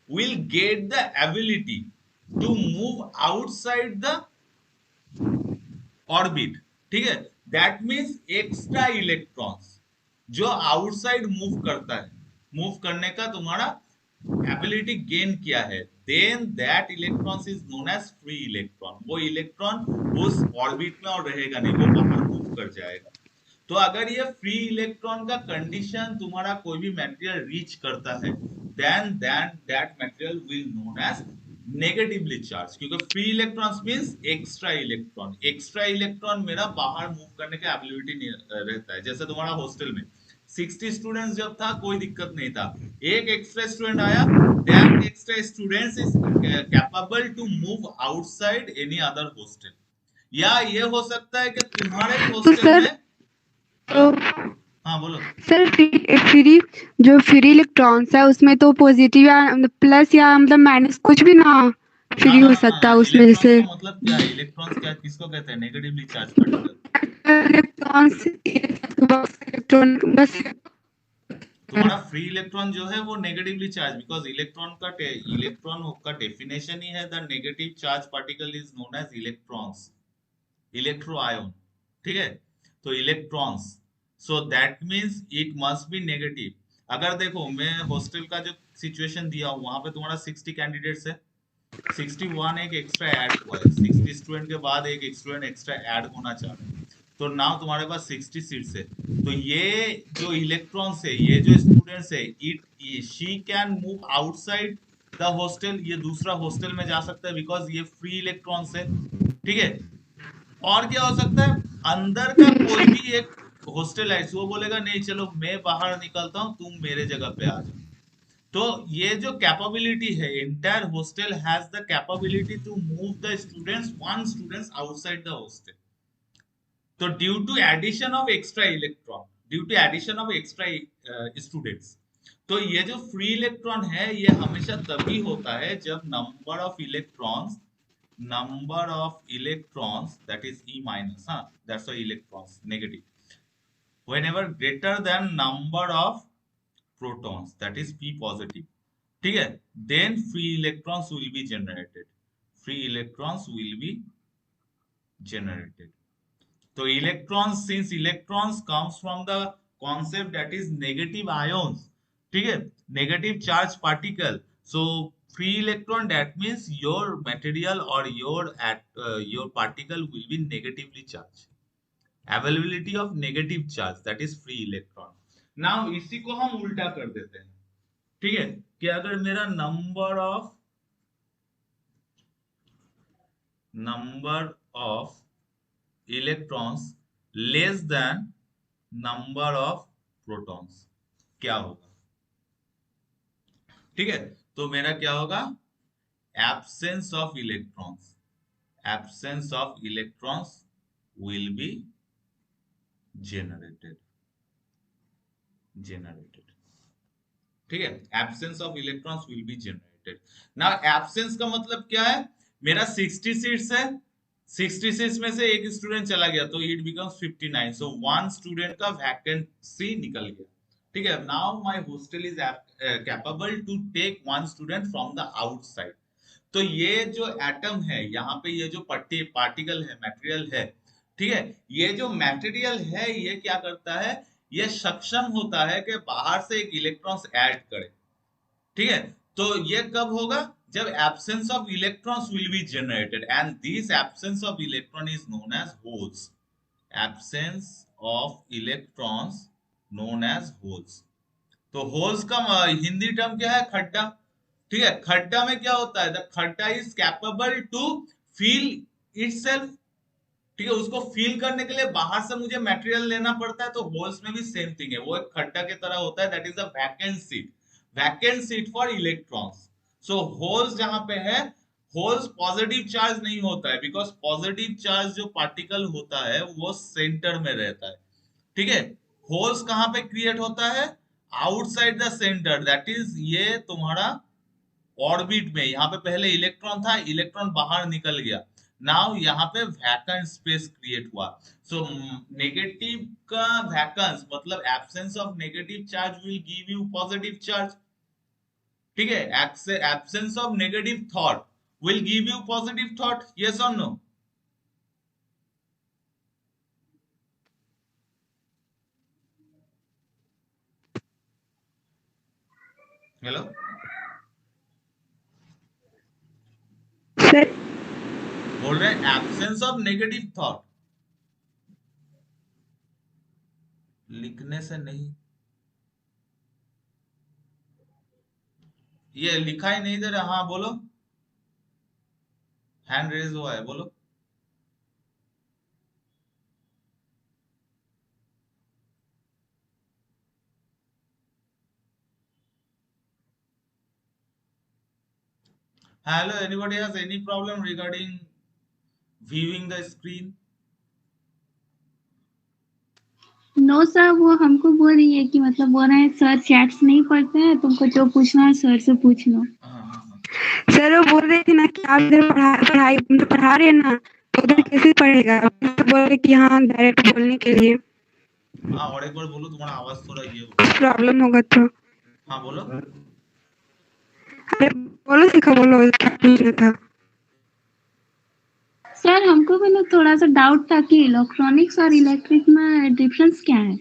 will get the ability to move outside the orbit, ठीक है, that means extra electrons जो outside move करता है, move करने का तुम्हारा ability gain किया है, then that electron is known as free electron, वो इलेक्ट्रॉन उस ऑर्बिट में और रहेगा नहीं, वो बाहर मूव कर जाएगा। तो अगर ये फ्री इलेक्ट्रॉन का कंडीशन तुम्हारा कोई भी मटेरियल रीच करता है, then that material will known as negatively charge, क्योंकि free electrons means extra electron, extra electron मेरा बाहर मूव करने का एबिलिटी नहीं रहता है। जैसे तुम्हारा हॉस्टल में 60 स्टूडेंट्स जब था कोई दिक्कत नहीं था, एक एक्स्ट्रा स्टूडेंट आया, that extra students is capable to move outside any other hostel. या ये हो सकता है कि तुम्हारे ही तो हॉस्टल सर में, तो हाँ बोलो। सर फ्री जो फ्री इलेक्ट्रॉन्स है उसमें तो पॉजिटिव या प्लस या मतलब माइनस कुछ भी ना ना फ्री ना हो ना ना सकता ना, है उसमें, इलेक्ट्रॉन्स जैसे का मतलब क्या है? इलेक्ट्रॉन्स क्या किसको कहते हैं? Negatively charge particle. Electrons electron बस। तुम्हारा फ्री इलेक्ट्रॉन जो है वो नेगेटिवली चार्ज, बिकॉज इलेक्ट्रॉन का डेफिनेशन ही है the negative charge particle is known as electrons, electro ion, ठीक है। तो electrons, so that means it must be negative. अगर देखो मैं हॉस्टल का जो सिचुएशन दिया हूं, वहां पे तुम्हारा 60 कैंडिडेट्स है, 61 एक एक्स्ट्रा ऐड हुआ है, 60 स्टूडेंट के बाद एक स्टूडेंट एक्स्ट्रा ऐड होना चाह रहे हैं, तो नाउ तुम्हारे पास 60 सीट्स है। तो ये जो इलेक्ट्रॉन्स है, ये जो स्टूडेंट्स है, it she can move outside the hostel, ये दूसरा हॉस्टल में जा सकता है बिकॉज ये फ्री इलेक्ट्रॉन्स है, ठीक है। और क्या हो सकता है? अंदर का कोई भी एक हॉस्टलाइज, वो बोलेगा नहीं चलो मैं बाहर निकलता हूँ, तुम मेरे जगह पे आ जाओ। तो ये जो कैपेबिलिटी है, entire hostel has the capability to move the students, one students outside the hostel. तो due to addition of extra electron, due to addition of extra students, तो ये जो फ्री इलेक्ट्रॉन है ये हमेशा तभी होता है जब number of electrons that is E minus, हाँ, that's why electrons negative, whenever greater than number of protons that is P positive, ठीक है, then free electrons will be generated, free electrons will be generated। तो electrons, since electrons comes from the concept that is negative ions, ठीक है, negative charge particle, so free electron that means your material or your particle will be negatively charged, availability of negative charge, that is free electron। now इसी को हम उल्टा कर देते हैं, ठीक है, कि अगर मेरा number of electrons less than number of protons, क्या होगा? ठीक है, तो मेरा क्या होगा? Absence of electrons, absence of electrons will B generated, ठीक है, absence of electrons will be generated. Now absence का मतलब क्या है? मेरा 60 सीट्स है, 60 सीट्स में से एक स्टूडेंट चला गया तो it becomes 59, so one student का वैकेंसी निकल गया, ठीक है। Now my hostel is capable to take one student from the outside. तो ये जो एटम है यहाँ पे, ये जो पार्टिकल है, मटेरियल है, ठीक है, ये जो मटेरियल है ये क्या करता है? ये सक्षम होता है कि बाहर से एक इलेक्ट्रॉन्स ऐड करे, ठीक है। तो ये कब होगा? जब absence of electrons will be generated, and this absence of electron is known as holes, absence of electrons known as holes. तो होल्स का हिंदी टर्म क्या है? खड्डा, ठीक है। खड्डा में क्या होता है? द खड्डा is capable to feel itself, ठीक है, उसको फील करने के लिए बाहर से मुझे मटेरियल लेना पड़ता है। तो होल्स में भी सेम थिंग है, वो एक खड्डा की तरह होता है, that is a vacant seat for electrons. So holes जहां पे है, होल्स पॉजिटिव चार्ज नहीं होता है, बिकॉज पॉजिटिव चार्ज जो पार्टिकल होता है वो सेंटर में रहता है, ठीक है। होल्स कहां पे क्रिएट होता है? Outside the centre, that is ये तुम्हारा ऑर्बिट में। यहाँ पे पहले इलेक्ट्रॉन था, इलेक्ट्रॉन बाहर निकल गया, नाउ यहाँ पे वैकेंट स्पेस क्रिएट हुआ। सो नेगेटिव का वैकेंस मतलब absence of negative charge will give you positive charge, ठीक है। Absence of negative thought will give you positive thought, yes और नो? हेलो, सर बोल रहे हैं एब्सेंस ऑफ नेगेटिव थॉट, लिखने से नहीं, ये लिखा ही नहीं दे रहा। हाँ बोलो, हैंड रेज हुआ है, बोलो। Hello, anybody has any problem regarding viewing the screen? No sir, वो हमको बोल रही है कि मतलब बोल रहे हैं सर चैट्स नहीं पढ़ते हैं, तुमको जो पूछना है सर से पूछ लो। सर वो बोल रहे थे ना कि आप इधर पढ़ाई मतलब पढ़ा रहे हैं ना, तो उधर कैसे पढ़ेगा? तो बोल रहे कि हाँ डायरेक्ट बोलने के लिए। हाँ, और एक बार बोलो, तुम्हारा आवाज थोड़ा ये हो। कुछ प्रॉब्लम होगा तो। हाँ बोलो। अरे बोलो शिखा, बोलो क्या पूछना था? सर हमको मतलब थोड़ा सा डाउट था कि इलेक्ट्रॉनिक्स और इलेक्ट्रिक में डिफरेंस क्या है?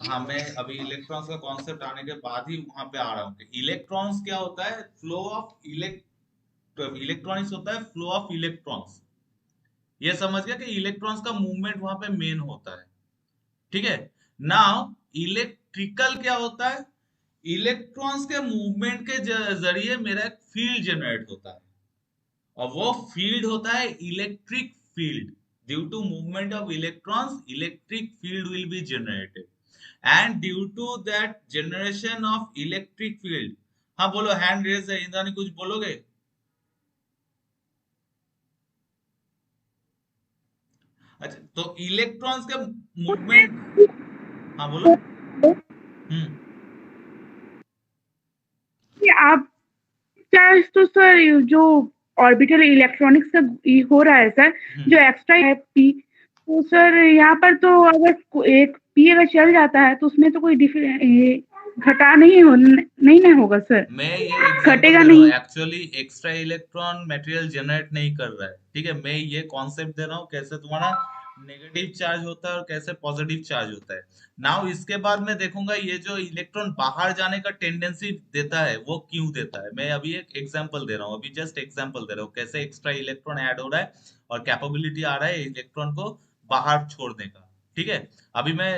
हाँ, मैं अभी इलेक्ट्रॉन्स का कॉन्सेप्ट आने के बाद ही वहां पे आ रहा हूँ। इलेक्ट्रॉन्स क्या होता है? फ्लो ऑफ इलेक्ट्रॉनिक्स होता है फ्लो ऑफ इलेक्ट्रॉन्स। ये समझ गया कि इलेक्ट्रॉन्स का मूवमेंट वहां पे मेन होता है, ठीक है। नाउ इलेक्ट्रिकल क्या होता है? इलेक्ट्रॉन्स के मूवमेंट के जरिए मेरा एक फील्ड जनरेट होता है, और वो फील्ड होता है electric field, due to movement of electrons electric field will be generated and due to that generation of electric field. हाँ बोलो, हैंड रेज है, इंद्रानी कुछ बोलोगे? अच्छा, तो इलेक्ट्रॉन्स के मूवमेंट, हाँ बोलो। हम्म। कि आप चार्ज तो सर जो ऑर्बिटल इलेक्ट्रॉनिक्स का ये हो रहा है सर, जो एक्स्ट्रा है पी, तो सर यहाँ पर तो अगर एक पी अगर चल जाता है तो उसमें तो कोई घटा नहीं ना होगा सर, मैं ये घटेगा एग्जांपल नहीं। Actually extra electron material generate नहीं कर रहा है, ठीक है। मैं ये कॉन्सेप्ट दे रहा हूँ कैसे तुम्हारा नेगेटिव चार्ज होता है और कैसे पॉजिटिव चार्ज होता है। नाउ इसके बाद मैं देखूंगा ये जो इलेक्ट्रॉन बाहर जाने का टेंडेंसी देता है वो क्यों देता है। मैं अभी एक एग्जांपल दे रहा हूँ, अभी जस्ट एग्जांपल दे रहा हूँ कैसे एक्स्ट्रा इलेक्ट्रॉन ऐड हो रहा है और कैपेबिलिटी आ रहा है इलेक्ट्रॉन को बाहर छोड़ने का, ठीक है। अभी मैं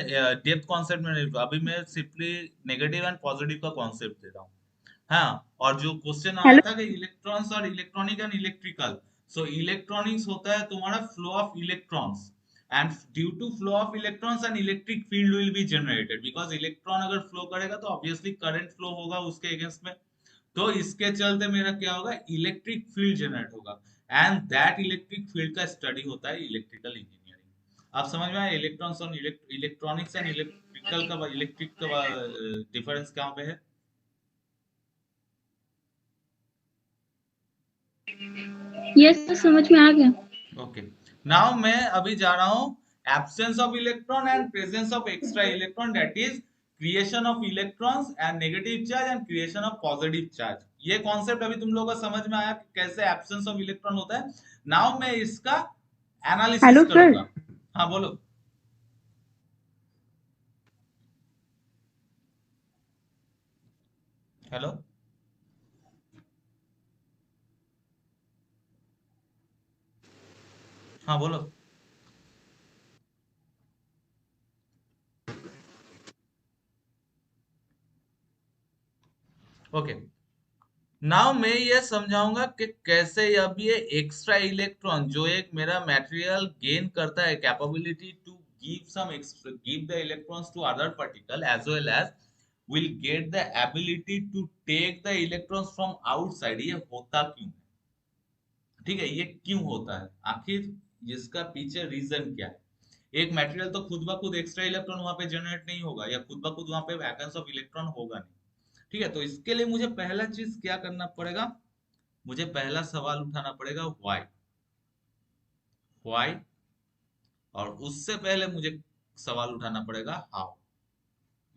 डेप्थ कॉन्सेप्ट में नहीं, अभी मैं सिंपली नेगेटिव एंड पॉजिटिव का कॉन्सेप्ट दे रहा हूँ। हाँ, और जो क्वेश्चन आया हेलो था कि इलेक्ट्रॉन्स और electronic and electrical, so electronics होता है तुम्हारा flow of electrons and due to flow of electrons and electric field will be generated, because electron अगर फ्लो करेगा तो ऑब्वियसली करंट फ्लो होगा उसके अगेंस्ट में, तो इसके चलते मेरा क्या होगा, इलेक्ट्रिक फील्ड जनरेट होगा एंड दैट इलेक्ट्रिक फील्ड का स्टडी होता है इलेक्ट्रिकल इंजीनियरिंग। आप समझ में आया इलेक्ट्रॉन्स और इलेक्ट्रॉनिक्स एंड इलेक्ट्रिक का डिफरेंस कहाँ पे है? यस सर, समझ में आ गया। ओके, नाउ मैं अभी जा रहा हूँ absence of electron and presence of extra electron, that is creation of electrons and negative charge and creation of positive charge. ये कॉन्सेप्ट अभी तुम लोगों को समझ में आया कि कैसे एब्सेंस ऑफ इलेक्ट्रॉन होता है। नाउ मैं इसका एनालिसिस हेलो सर, करूंगा। हाँ बोलो। हेलो, हाँ बोलो। ओके, नाउ मैं ये समझाऊंगा कि कैसे अब ये एक्स्ट्रा इलेक्ट्रॉन जो एक मेरा मटेरियल गेन करता है capability to give the electrons to other particle as well as will get the ability to take the electrons from outside, ये होता क्यों है, ठीक है। ये क्यों होता है आखिर, इसका पीछे रीजन क्या है। एक मटेरियल तो खुद ब खुद एक्स्ट्रा इलेक्ट्रॉन वहां पे जनरेट नहीं होगा या खुद ब खुद वहां पे वैकेंसी ऑफ इलेक्ट्रॉन होगा नहीं, ठीक है। तो इसके लिए मुझे पहला चीज क्या करना पड़ेगा, मुझे पहला सवाल उठाना पड़ेगा व्हाई, व्हाई, और उससे पहले मुझे सवाल उठाना पड़ेगा हाउ।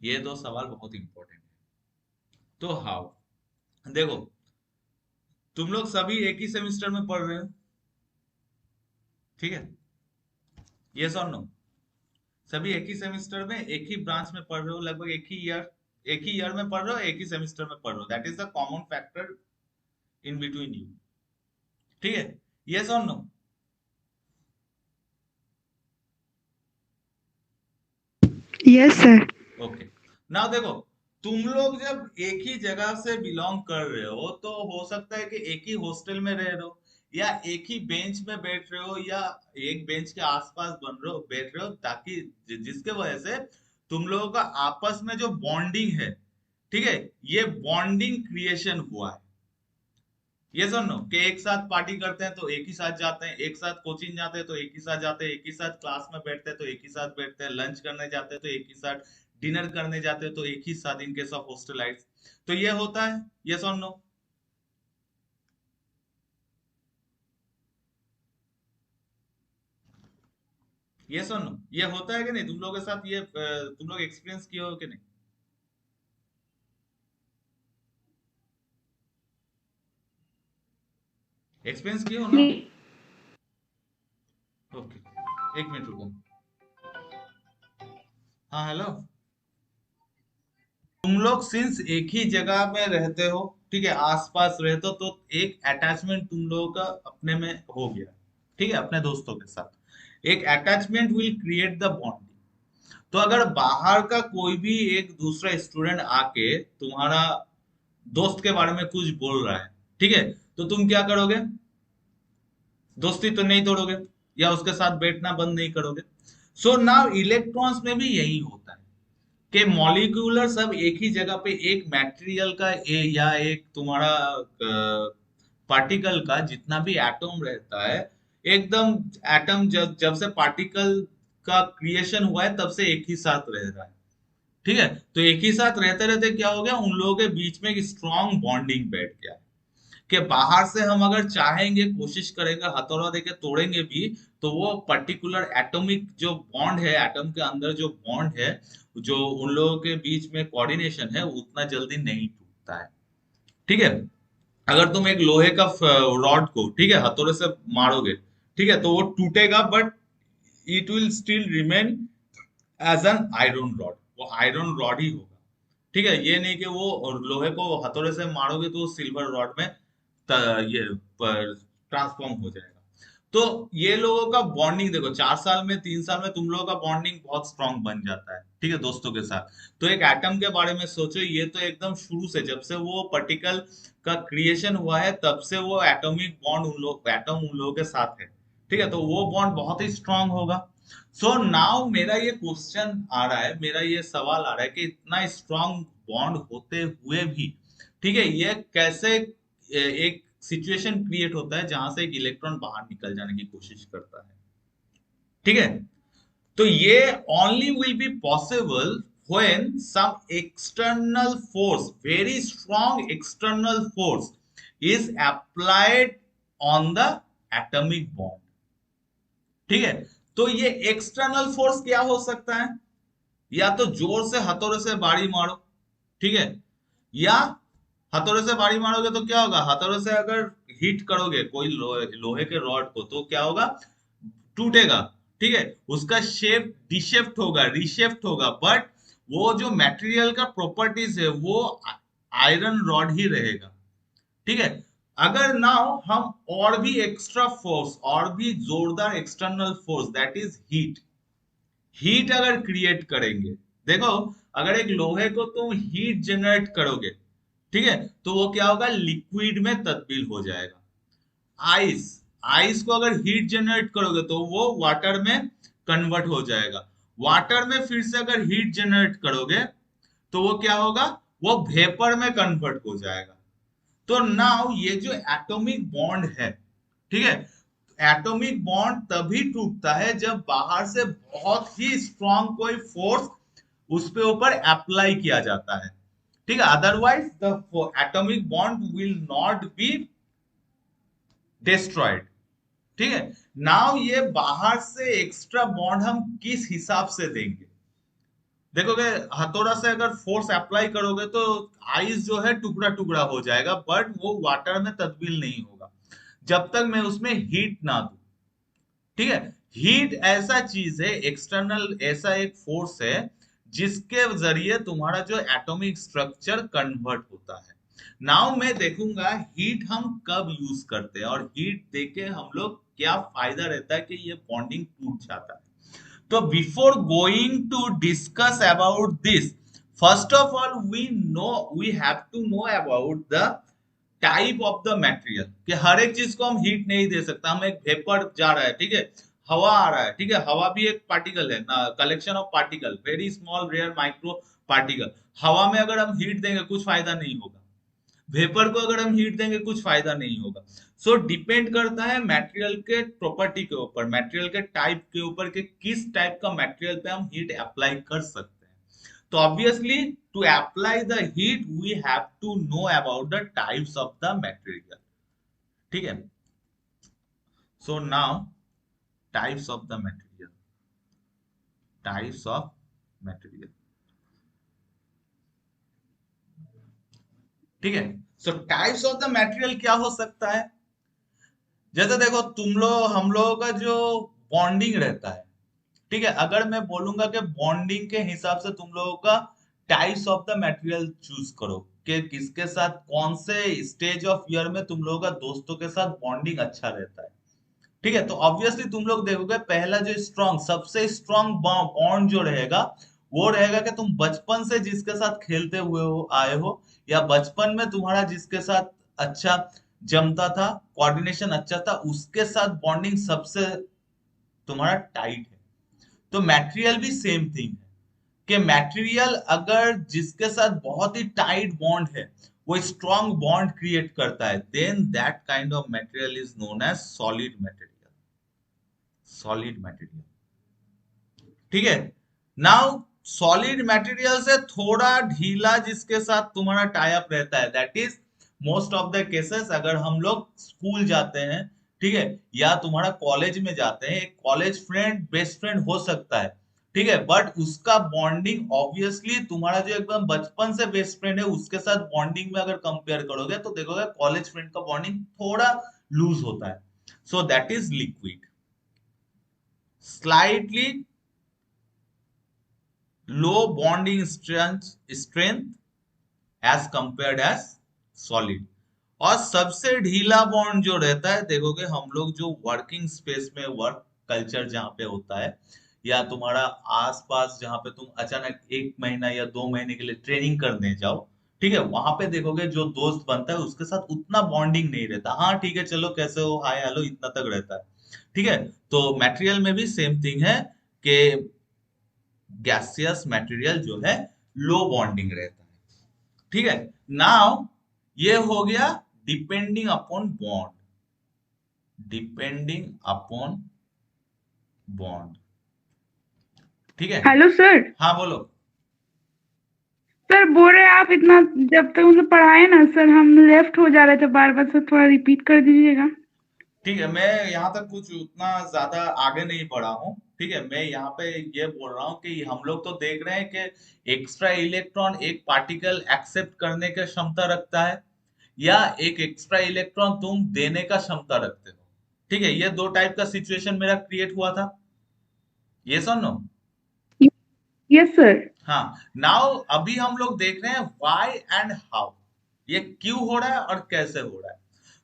ये दो सवाल बहुत इंपॉर्टेंट है। तो हाउ, देखो तुम लोग सभी एक ही सेमेस्टर में पढ़ रहे हो, ठीक है, यस और नो? सभी एक ही सेमेस्टर में एक ही ब्रांच में पढ़ रहे हो, लगभग एक ही ईयर में पढ़ रहे हो, एक ही सेमेस्टर में पढ़ रहे हो, that is the common factor in between you, ठीक है, यस और no? Yes sir. Okay, now देखो तुम लोग जब एक ही जगह से बिलोंग कर रहे हो तो हो सकता है कि एक ही हॉस्टल में रह रहे हो या एक ही बेंच में बैठ रहे हो या एक बेंच के आसपास बन रहे हो बैठ रहे हो, ताकि जिसके वजह से तुम लोगों का आपस में जो बॉन्डिंग है, ठीक है, ये बॉन्डिंग क्रिएशन हुआ है, यस और नो? कि एक साथ पार्टी करते हैं तो एक ही साथ जाते हैं, एक साथ कोचिंग जाते हैं तो एक ही साथ जाते हैं, एक ही साथ क्लास में बैठते हैं तो एक ही साथ बैठते हैं, लंच करने जाते हैं तो एक ही साथ, डिनर करने जाते हैं तो एक ही साथ, इन केस ऑफ हॉस्टलाइट्स। तो ये होता है, यस और नो? यस और नो, ये होता है कि नहीं तुम लोगों के साथ, ये तुम लोग एक्सपीरियंस किए हो कि नहीं? एक्सपीरियंस किए हो ना? ओके, एक मिनट रुको। हाँ हेलो, तुम लोग सिंस एक ही जगह में रहते हो, ठीक है, आसपास रहते हो, तो एक अटैचमेंट तुम लोगों का अपने में हो गया, ठीक है, अपने दोस्तों के साथ एक attachment will create the bonding. तो अगर बाहर का कोई भी एक दूसरा स्टूडेंट आके तुम्हारा दोस्त के बारे में कुछ बोल रहा है, ठीक है, तो तुम क्या करोगे, दोस्ती तो नहीं तोड़ोगे, या उसके साथ बैठना बंद नहीं करोगे। सो नाउ इलेक्ट्रॉन्स में भी यही होता है कि मॉलिक्यूलर सब एक ही जगह पे एक मटेरियल का या एक तुम्हारा पार्टिकल का जितना भी एटम रहता है, एकदम एटम जब जब से पार्टिकल का क्रिएशन हुआ है तब से एक ही साथ रह रहा है। ठीक है, तो एक ही साथ रहते रहते क्या हो गया, उन लोगों के बीच में एक स्ट्रॉन्ग बॉन्डिंग बैठ गया कि बाहर से हम अगर चाहेंगे, कोशिश करेंगे, हथौड़ा देके तोड़ेंगे भी, तो वो पर्टिकुलर एटॉमिक जो बॉन्ड है, एटम के अंदर जो बॉन्ड है, जो उन लोगों के बीच में कोऑर्डिनेशन है, उतना जल्दी नहीं टूटता है। ठीक है, अगर तुम एक लोहे का रॉड को, ठीक है, हथौड़े से मारोगे, ठीक है, तो वो टूटेगा, but it will still remain as an iron rod, वो आयरन रॉड ही होगा। ठीक है, ये नहीं कि वो लोहे को हथौड़े से मारोगे तो सिल्वर रॉड में ये ट्रांसफॉर्म हो जाएगा। तो ये लोगों का बॉन्डिंग देखो, 4 साल में, 3 साल में तुम लोगों का बॉन्डिंग बहुत स्ट्रांग बन जाता है, ठीक है, दोस्तों के साथ। तो एक एटम के बारे में सोचो, ये तो एकदम शुरू से, जब से वो पार्टिकल का क्रिएशन हुआ है, तब से वो एटॉमिक बॉन्ड उन लोग, एटम उन लोगों के साथ है। ठीक है, तो वो बॉन्ड बहुत ही स्ट्रांग होगा। सो नाउ मेरा ये क्वेश्चन आ रहा है, मेरा ये सवाल आ रहा है कि इतना स्ट्रांग बॉन्ड होते हुए भी, ठीक है, ये कैसे एक सिचुएशन क्रिएट होता है जहां से एक इलेक्ट्रॉन बाहर निकल जाने की कोशिश करता है। ठीक है, तो ये only will be possible when some external force, very strong external force is applied on the atomic bond. ठीक है, तो ये एक्सटर्नल फोर्स क्या हो सकता है, या तो जोर से हथौड़े से बाड़ी मारो, ठीक है, या हथौड़े से बाड़ी मारोगे तो क्या होगा, हथौड़े से अगर हिट करोगे कोई लोहे के रॉड को, तो क्या होगा, टूटेगा। ठीक है, उसका शेप डिशेफ्ट होगा, रिशेफ्ट होगा, बट वो जो मटेरियल का प्रॉपर्टीज है वो आयरन रॉड ही रहेगा। ठीक है, अगर नाउ हम और भी एक्स्ट्रा फोर्स, और भी जोरदार external force, that is heat, heat अगर क्रिएट करेंगे, देखो, अगर एक लोहे को तुम हीट जनरेट करोगे, ठीक है, तो वो क्या होगा, लिक्विड में तब्दील हो जाएगा। आइस, आइस को अगर हीट जनरेट करोगे तो वो वाटर में कन्वर्ट हो जाएगा। वाटर में फिर से अगर हीट जनरेट करोगे तो वो क्या होगा, वो वेपर में कन्वर्ट हो जाएगा। तो नाउ ये जो एटॉमिक बॉन्ड है, ठीक है, एटॉमिक बॉन्ड तभी टूटता है जब बाहर से बहुत ही स्ट्रांग कोई फोर्स उस पे ऊपर अप्लाई किया जाता है। ठीक है, otherwise the atomic bond will not be destroyed. ठीक है, नाउ ये बाहर से एक्स्ट्रा बॉन्ड हम किस हिसाब से देंगे, देखोगे, हथौड़ा से अगर फोर्स अप्लाई करोगे तो आइस जो है टुकड़ा टुकड़ा हो जाएगा, बट वो वाटर में तब्दील नहीं होगा जब तक मैं उसमें हीट ना दूं। ठीक है, हीट ऐसा चीज है, एक्सटर्नल ऐसा एक फोर्स है जिसके जरिए तुम्हारा जो एटॉमिक स्ट्रक्चर कन्वर्ट होता है। नाउ मैं देखूंगा हीट हम कब यूज करते हैं, और हीट देके हम लोग क्या फायदा रहता है कि ये बॉन्डिंग टूट जाता है। तो before going to discuss about this, first of all we have to know about the type of the material, कि हर एक चीज को हम हीट नहीं दे सकता। हम एक वेपर जा रहा है, ठीक है, हवा आ रहा है, ठीक है, हवा भी एक पार्टिकल है ना, collection of particle, very small rare micro particle. हवा में अगर हम हीट देंगे कुछ फायदा नहीं होगा, वेपर को अगर हम हीट देंगे कुछ फायदा नहीं होगा। सो डिपेंड करता है मटेरियल के प्रॉपर्टी के ऊपर, मटेरियल के टाइप के ऊपर, कि किस टाइप का मटेरियल पे हम हीट अप्लाई कर सकते हैं। तो obviously to apply the heat we have to know about the types of the material. ठीक है, so now types of the material, types of material. ठीक है, so types of the material क्या हो सकता है, जैसे देखो, तुम लोग, हम लोगों का जो बॉन्डिंग रहता है, ठीक है, अगर मैं बोलूंगा कि बॉन्डिंग के हिसाब से तुम लोगों का types of the material choose करो, कि किसके साथ, कौन से स्टेज ऑफ ईयर में तुम लोगों का दोस्तों के साथ बॉन्डिंग अच्छा रहता है। ठीक है, तो ऑब्वियसली तुम लोग देखोगे, पहला जो स्ट्रॉन्ग, सबसे स्ट्रॉन्ग बॉन्ड जो रहेगा, वो रहेगा कि तुम बचपन से जिसके साथ खेलते हुए हो, आए हो, या बचपन में तुम्हारा जिसके साथ अच्छा जमता था, कोऑर्डिनेशन अच्छा था, उसके साथ बॉन्डिंग सबसे तुम्हारा टाइट है। तो मटेरियल भी सेम थिंग है कि मटेरियल अगर जिसके साथ बहुत ही टाइट बॉन्ड है, वो स्ट्रॉन्ग बॉन्ड क्रिएट करता है, then that kind of material is known as solid material. Solid material, ठीक है। नाउ सॉलिड मटेरियल से थोड़ा ढीला जिसके साथ तुम्हारा टाई अप रहता है, that is most of the cases अगर हम लोग स्कूल जाते हैं, ठीक है, या तुम्हारा कॉलेज में जाते हैं, एक कॉलेज फ्रेंड बेस्ट फ्रेंड हो सकता है, ठीक है, बट उसका बॉन्डिंग ऑब्वियसली तुम्हारा जो एकदम बचपन से बेस्ट फ्रेंड है उसके साथ बॉन्डिंग में अगर कंपेयर करोगे तो देखोगे कॉलेज फ्रेंड का बॉन्डिंग थोड़ा लूज होता है। So that is liquid, slightly low bonding strength as compared as solid. और सबसे ढीला बॉन्ड जो रहता है, देखोगे हम लोग जो वर्किंग स्पेस में वर्क कल्चर जहां पे होता है, या तुम्हारा आसपास जहां पे तुम अचानक 1 महीना या 2 महीने के लिए ट्रेनिंग करने जाओ, ठीक है, वहां पे देखोगे जो दोस्त बनता है उसके साथ उतना बॉन्डिंग नहीं रहता। हाँ ठीक है, चलो कैसे हो, हाय हेलो, इतना तक रहता है, ठीक है। तो मटेरियल में भी सेम थिंग है कि गैसियस मटेरियल जो है लो बॉन्डिंग रहता है, ठीक है। नाउ ये हो गया depending upon bond, depending upon bond, ठीक है। Hello sir. हाँ बोलो। सर बोल रहे आप इतना जब तक मतलब पढ़ाए ना सर, हम लेफ्ट हो जा रहे थे बार बार, सर थोड़ा रिपीट कर दीजिएगा। ठीक है, मैं यहाँ तक कुछ उतना ज्यादा आगे नहीं बढ़ा हूँ, ठीक है। मैं यहाँ पे ये बोल रहा हूँ कि हम लोग तो देख रहे हैं कि एक्स्ट्रा इलेक्ट्रॉन एक पार्टिकल एक्सेप्ट करने की क्षमता रखता है, या एक एक्स्ट्रा इलेक्ट्रॉन तुम देने का क्षमता रखते हो, ठीक है। ये दो टाइप का सिचुएशन मेरा क्रिएट हुआ था, ये सुनो। Yes sir. हाँ, नाउ अभी हम लोग देख रहे हैं व्हाई एंड हाउ, ये क्यों हो रहा है और कैसे हो रहा है।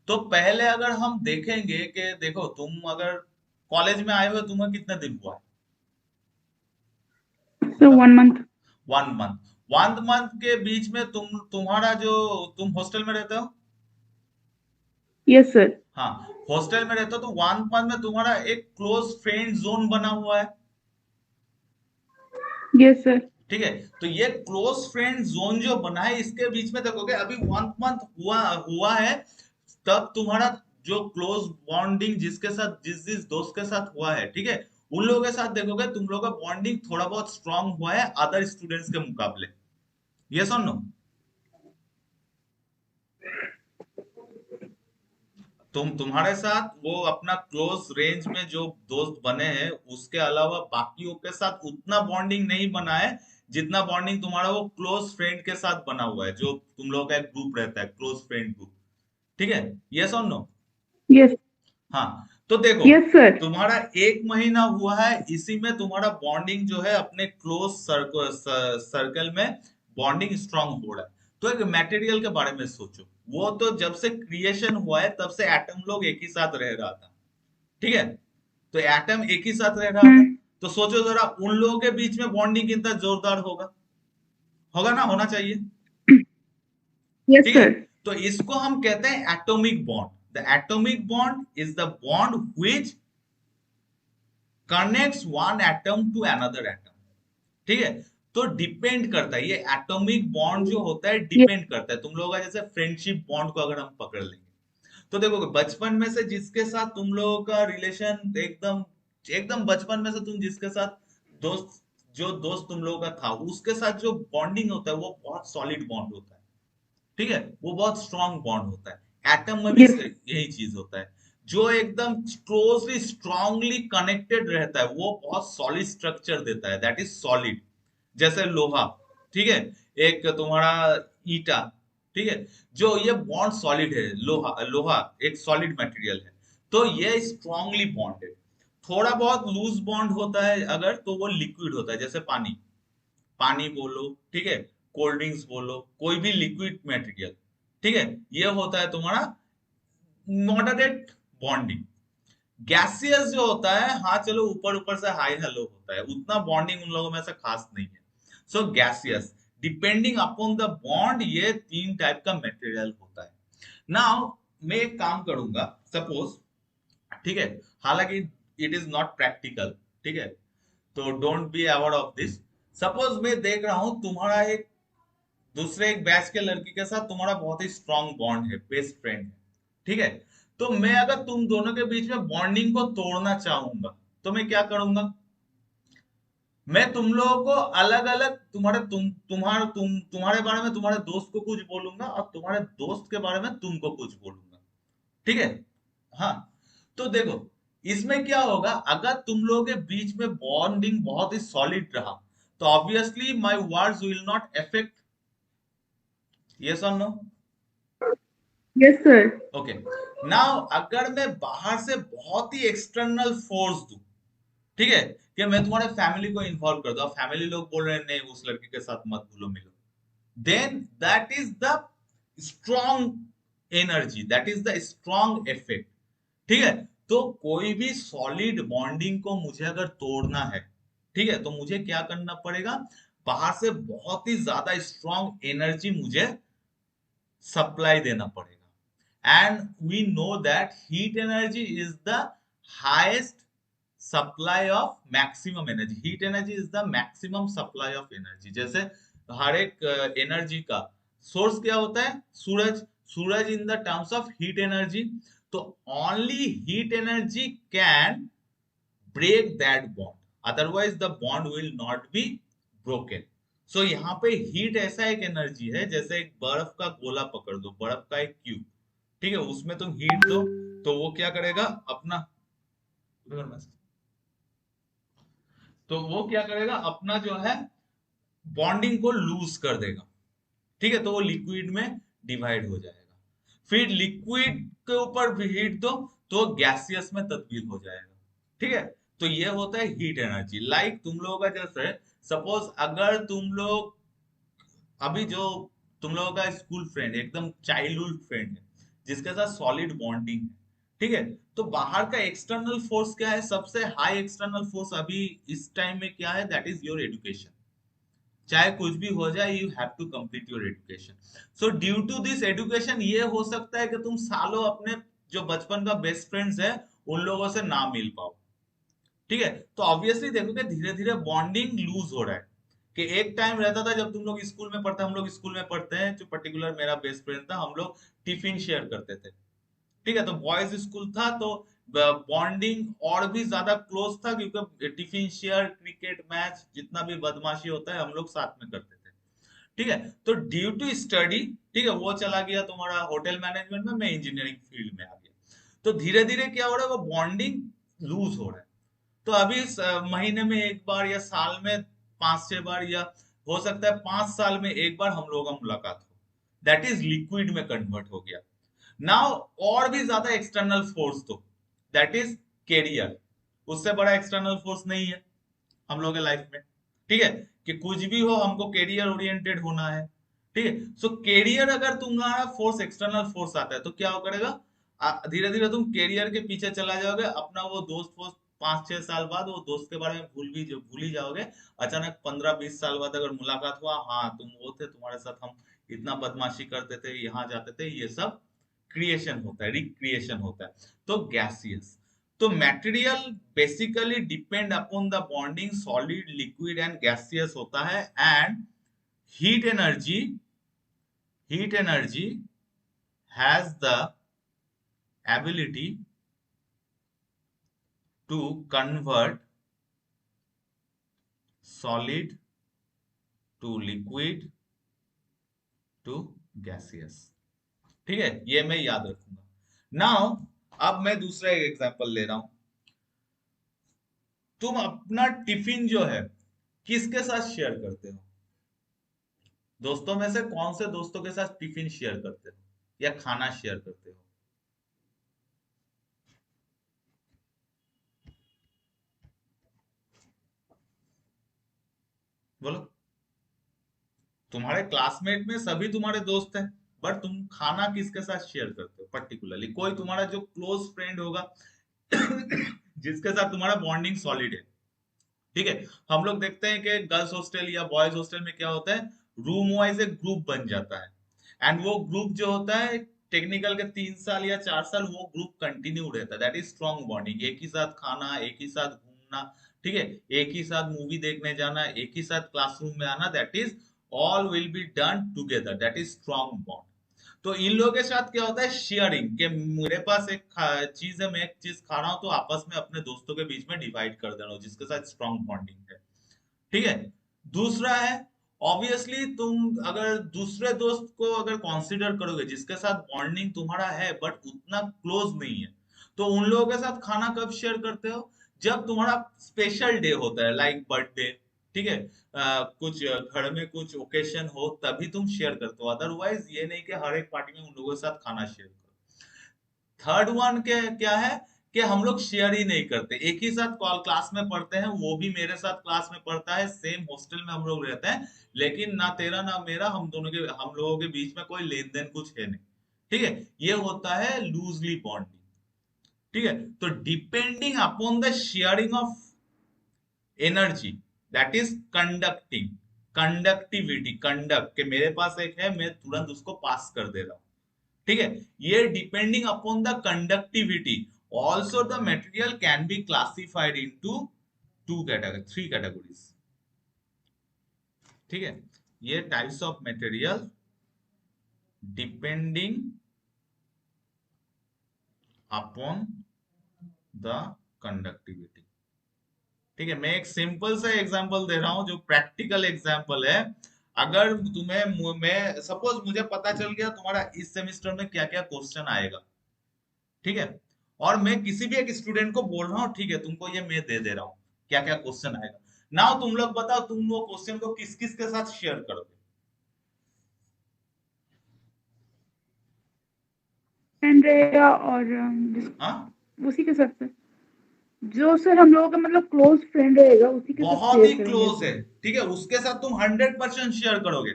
तो पहले अगर हम देखेंगे कि देखो तुम अगर कॉलेज में आए हुए तुम्हें कितने दिन हुआ है, सर 1 मंथ। 1 मंथ। 1 मंथ के बीच में तुम्हारा जो तुम हॉस्टल में रहते हो, यस सर। हाँ, हॉस्टल में रहते हो, तो 1 मंथ में तुम्हारा एक क्लोज फ्रेंड जोन बना हुआ है, यस सर। ठीक है। तो ये क्लोज फ्रेंड जोन जो बना है, इसके बीच में देखोगे अभी 1 मंथ हुआ हुआ है, तब तुम्हारा जो क्लोज बॉन्डिंग जिसके साथ जिस जिस दोस्त के साथ हुआ है, ठीक है, उन लोगों के साथ देखोगे तुम लोगों का बॉन्डिंग थोड़ा बहुत स्ट्रांग हुआ है अदर स्टूडेंट्स के मुकाबले। यस और नो? तुम्हारे साथ वो अपना क्लोज रेंज में जो दोस्त बने हैं उसके अलावा बाकियों के साथ उतना बॉन्डिंग नहीं बना है जितना बॉन्डिंग तुम्हारा वो क्लोज फ्रेंड के साथ बना हुआ है, जो तुम लोगों का एक ग्रुप रहता है, क्लोज फ्रेंड ग्रुप, ठीक है। यस और नो? यस। हाँ, तो देखो यस सर। तुम्हारा 1 महीना हुआ है, इसी में तुम्हारा बॉन्डिंग जो है अपने क्लोज सर्कल में बॉन्डिंग स्ट्रांग हो रहा है। तो एक मटेरियल के बारे में सोचो, वो तो जब से क्रिएशन हुआ है तब से एटम लोग एक ही साथ रह रहा था, ठीक है। तो एटम एक ही साथ रह रहा था, तो सोचो जरा उन लोगों के बीच में बॉन्डिंग कितना जोरदार होगा, होगा ना, होना चाहिए, यस ठीक है। सर। तो इसको हम कहते हैं atomic bond. The atomic bond is the bond which connects one atom to another atom, ठीक है। तो डिपेंड करता है, ये एटॉमिक बॉन्ड जो होता है डिपेंड करता है, तुम लोगों का जैसे फ्रेंडशिप बॉन्ड को अगर हम पकड़ लेंगे, तो देखो बचपन में से जिसके साथ तुम लोगों का रिलेशन एकदम एकदम बचपन में से तुम जिसके साथ दोस्त जो दोस्त तुम लोगों का था उसके साथ जो बॉन्डिंग होता है वो बहुत सॉलिड बॉन्ड होता है, ठीक है, वो बहुत स्ट्रांग बॉन्ड होता है। एटम में भी यस। यही चीज होता है, जो एकदम क्लोजली स्ट्रांगली कनेक्टेड रहता है वो बहुत सॉलिड स्ट्रक्चर देता है, दैट इज सॉलिड। जैसे लोहा, ठीक है, एक तुम्हारा ईटा, ठीक है, जो ये बॉन्ड सॉलिड है, लोहा लोहा एक सॉलिड मटेरियल है, तो ये स्ट्रांगली बॉन्डेड। थोड़ा बहुत लूज बॉन्ड होता है अगर, तो वो लिक्विड होता है, जैसे पानी, पानी बोलो, ठीक है, कोल्ड ड्रिंक्स बोलो, कोई भी लिक्विड मटेरियल, ठीक है, ये होता है तुम्हारा मॉडरेट बॉन्डिंग। गैसियस जो होता है, हाँ चलो ऊपर ऊपर से हाई हेलो होता है, उतना बॉन्डिंग उन लोगों में से खास नहीं है। So gaseous depending upon the bond, ये 3 टाइप का मटेरियल होता है। नाउ मैं एक काम करूंगा, सपोज, ठीक है, हालांकि इट इज नॉट प्रैक्टिकल, ठीक है, तो don't be aware of this. Suppose मैं देख रहा हूं तुम्हारा एक दूसरे एक बैच के लड़की के साथ तुम्हारा बहुत ही स्ट्रांग बॉन्ड है, बेस्ट फ्रेंड है, ठीक है, तो मैं अगर तुम दोनों के बीच में बॉन्डिंग को तोड़ना चाहूंगा तो मैं क्या करूंगा, मैं तुम लोगों को अलग अलग तुम्हारे बारे में तुम्हारे दोस्त को कुछ बोलूंगा और तुम्हारे दोस्त के बारे में तुमको कुछ बोलूंगा, ठीक है। हाँ, तो देखो इसमें क्या होगा, अगर तुम लोगों के बीच में बॉन्डिंग बहुत ही सॉलिड रहा तो obviously my words will not affect, yes और no? Yes sir. Okay, now अगर मैं बाहर से बहुत ही एक्सटर्नल फोर्स दूं, ठीक है, कि मैं तुम्हारे फैमिली को इन्वॉल्व कर दूं, फैमिली लोग बोल रहे हैं नहीं उस लड़की के साथ मत भूलो मिलो, then that is the strong energy, that is the strong effect, ठीक है। तो कोई भी सॉलिड बॉन्डिंग को मुझे अगर तोड़ना है, ठीक है, तो मुझे क्या करना पड़ेगा, बाहर से बहुत ही ज्यादा स्ट्रांग एनर्जी मुझे सप्लाई देना पड़ेगा, and we know that heat energy is the highest supply of maximum energy, heat energy is the maximum supply of energy. जैसे हर एक एनर्जी का सोर्स क्या होता है, सूरज, सूरज in the terms of heat energy, तो only heat energy can break that bond, otherwise the bond will not be broken. So यहाँ पे हीट ऐसा एक एनर्जी है, जैसे एक बर्फ का गोला पकड़ दो, बर्फ का एक क्यूब, ठीक है, उसमें तुम हीट दो तो वो क्या करेगा अपना, तो वो क्या करेगा अपना जो है बॉन्डिंग को लूज कर देगा, ठीक है, तो वो लिक्विड में डिवाइड हो जाएगा, फिर लिक्विड के ऊपर भी हीट दो तो गैसियस में तब्दील हो जाएगा, ठीक है। तो ये होता है हीट एनर्जी। लाइक तुम लोगों का जैसे सपोज अगर तुम लोग अभी जो तुम लोगों का स्कूल फ्रेंड एकदम चाइल्डहुड फ्रेंड है जिसके साथ सॉलिड बॉन्डिंग है, ठीक है, तो बाहर का एक्सटर्नल फोर्स क्या है, सबसे हाई एक्सटर्नल फोर्स अभी इस टाइम में क्या है, दैट इज योर एजुकेशन, चाहे कुछ भी हो जाए you have to complete your education. So due to this education ये हो सकता है कि तुम सालों अपने जो बचपन का बेस्ट फ्रेंड्स है उन लोगों से ना मिल पाओ, ठीक है, तो ऑब्वियसली देखोगे धीरे धीरे बॉन्डिंग लूज हो रहा है, कि एक टाइम रहता था जब तुम लोग स्कूल में पढ़ते, हम लोग स्कूल में पढ़ते हैं, जो पर्टिकुलर मेरा बेस्ट फ्रेंड था, हम लोग टिफिन शेयर करते थे, ठीक है, तो बॉयज स्कूल था तो बॉन्डिंग और भी ज्यादा क्लोज था क्योंकि टिफिन शेयर, क्रिकेट मैच, जितना भी बदमाशी होता है हम लोग साथ में करते थे, ठीक है। तो ड्यू टू स्टडी, ठीक है, वो चला गया तुम्हारा होटल मैनेजमेंट में, मैं इंजीनियरिंग फील्ड में आ गया, तो धीरे धीरे क्या हो रहा है, वो बॉन्डिंग लूज हो रहा है। तो अभी महीने में एक बार या साल में 5-6 बार या हो सकता है 5 साल में एक बार हम लोगों का मुलाकात हो, दैट इज लिक्विड में कन्वर्ट हो गया। नाउ और भी ज्यादा एक्सटर्नल फोर्स तो दैट इज कैरियर, उससे बड़ा एक्सटर्नल फोर्स नहीं है हम लोग के लाइफ में, ठीक है, कि कुछ भी हो हमको कैरियर ओरिएंटेड होना है, ठीक है। सो कैरियर अगर तुम्हारा फोर्स एक्सटर्नल फोर्स आता है तो क्या हो करेगा, धीरे धीरे तुम कैरियर के पीछे चला जाओगे, अपना वो दोस्त वोस्त 5-6 साल बाद वो दोस्त के बारे में भूल ही जाओगे, अचानक 15-20 साल बाद अगर मुलाकात हुआ, हाँ तुम वो थे, तुम्हारे साथ हम इतना बदमाशी करते थे, यहाँ जाते थे, ये सब क्रिएशन होता है, रिक्रिएशन होता है। तो गैसियस, तो material basically depend upon the bonding solid, liquid and gaseous होता है, and heat energy has the ability to convert solid to liquid to gaseous, ठीक है, ये मैं याद रखूंगा। नाउ अब मैं दूसरा एक एग्जांपल ले रहा हूं, तुम अपना टिफिन जो है किसके साथ शेयर करते हो, दोस्तों में से कौन से दोस्तों के साथ टिफिन शेयर करते हो या खाना शेयर करते हो, बोलो। तुम्हारे क्लासमेट में सभी तुम्हारे दोस्त हैं, बट तुम खाना किसके साथ शेयर करते हो, पर्टिकुलरली कोई तुम्हारा जो क्लोज फ्रेंड होगा जिसके साथ तुम्हारा बॉन्डिंग सॉलिड है, ठीक है। हम लोग देखते हैं कि गर्ल्स हॉस्टल या बॉयज हॉस्टल में क्या होता है, रूम वाइज एक ग्रुप बन जाता है, एंड वो ग्रुप जो होता है टेक्निकल के 3 साल या 4 साल वो ग्रुप कंटिन्यू रहता है, दैट इज स्ट्रॉन्ग बॉन्डिंग। एक ही साथ खाना, एक ही साथ घूमना, ठीक है, एक ही साथ मूवी देखने जाना, एक ही साथ क्लासरूम में आना, that is all will be done together, that is strong bond. तो इन लोगों के साथ क्या होता है, शेयरिंग, कि मेरे पास एक चीज है, मैं एक चीज खा रहा हूँ, तो आपस में अपने दोस्तों के बीच में डिवाइड कर दे रहा हूँ, जिसके साथ स्ट्रॉन्ग बॉन्डिंग है, ठीक है। दूसरा है, ऑब्वियसली तुम अगर दूसरे दोस्त को अगर कंसीडर करोगे जिसके साथ बॉन्डिंग तुम्हारा है बट उतना क्लोज नहीं है, तो उन लोगों के साथ खाना कब शेयर करते हो, जब तुम्हारा स्पेशल डे होता है, लाइक बर्थडे, ठीक है, कुछ घर में कुछ ओकेशन हो, तभी तुम शेयर करते हो, अदरवाइज ये नहीं कि हर एक पार्टी में उन लोगों के साथ खाना शेयर करो। थर्ड वन के क्या है कि हम लोग शेयर ही नहीं करते, एक ही साथ क्लास में पढ़ते हैं, वो भी मेरे साथ क्लास में पढ़ता है, सेम हॉस्टल में हम लोग रहते हैं, लेकिन ना तेरा ना मेरा, हम लोगों के बीच में कोई लेन देन कुछ है नहीं, ठीक है। ये होता है लूजली बॉन्डिंग, ठीक है। तो depending upon the sharing of energy, that is conducting, conductivity, conduct के मेरे पास एक है, मैं तुरंत उसको पास कर दे रहा हूँ, ठीक है। ये depending upon the conductivity, also the material can be classified into three categories, ठीक है। ये types of material depending upon the conductivity, ठीक है। मैं एक सिंपल सा एग्जांपल दे रहा हूं जो प्रैक्टिकल एग्जांपल है। अगर मैं सपोज मुझे पता चल गया तुम्हारा इस सेमेस्टर में क्या क्या क्वेश्चन आएगा, ठीक है, और मैं किसी भी एक स्टूडेंट को बोल रहा हूँ, ठीक है, तुमको ये मैं दे दे रहा हूँ क्या क्या क्वेश्चन आएगा, नाउ तुम लोग बताओ तुम वो क्वेश्चन को किस किस के साथ शेयर करोगे। फ्रेंड रहेगा और हाँ, उसी के साथ सर, जो सर हम लोगों का मतलब क्लोज फ्रेंड रहेगा उसी के साथ बहुत शेयर ही करेंगे क्लोज है, सर। ठीक है, उसके साथ तुम 100% शेयर करोगे,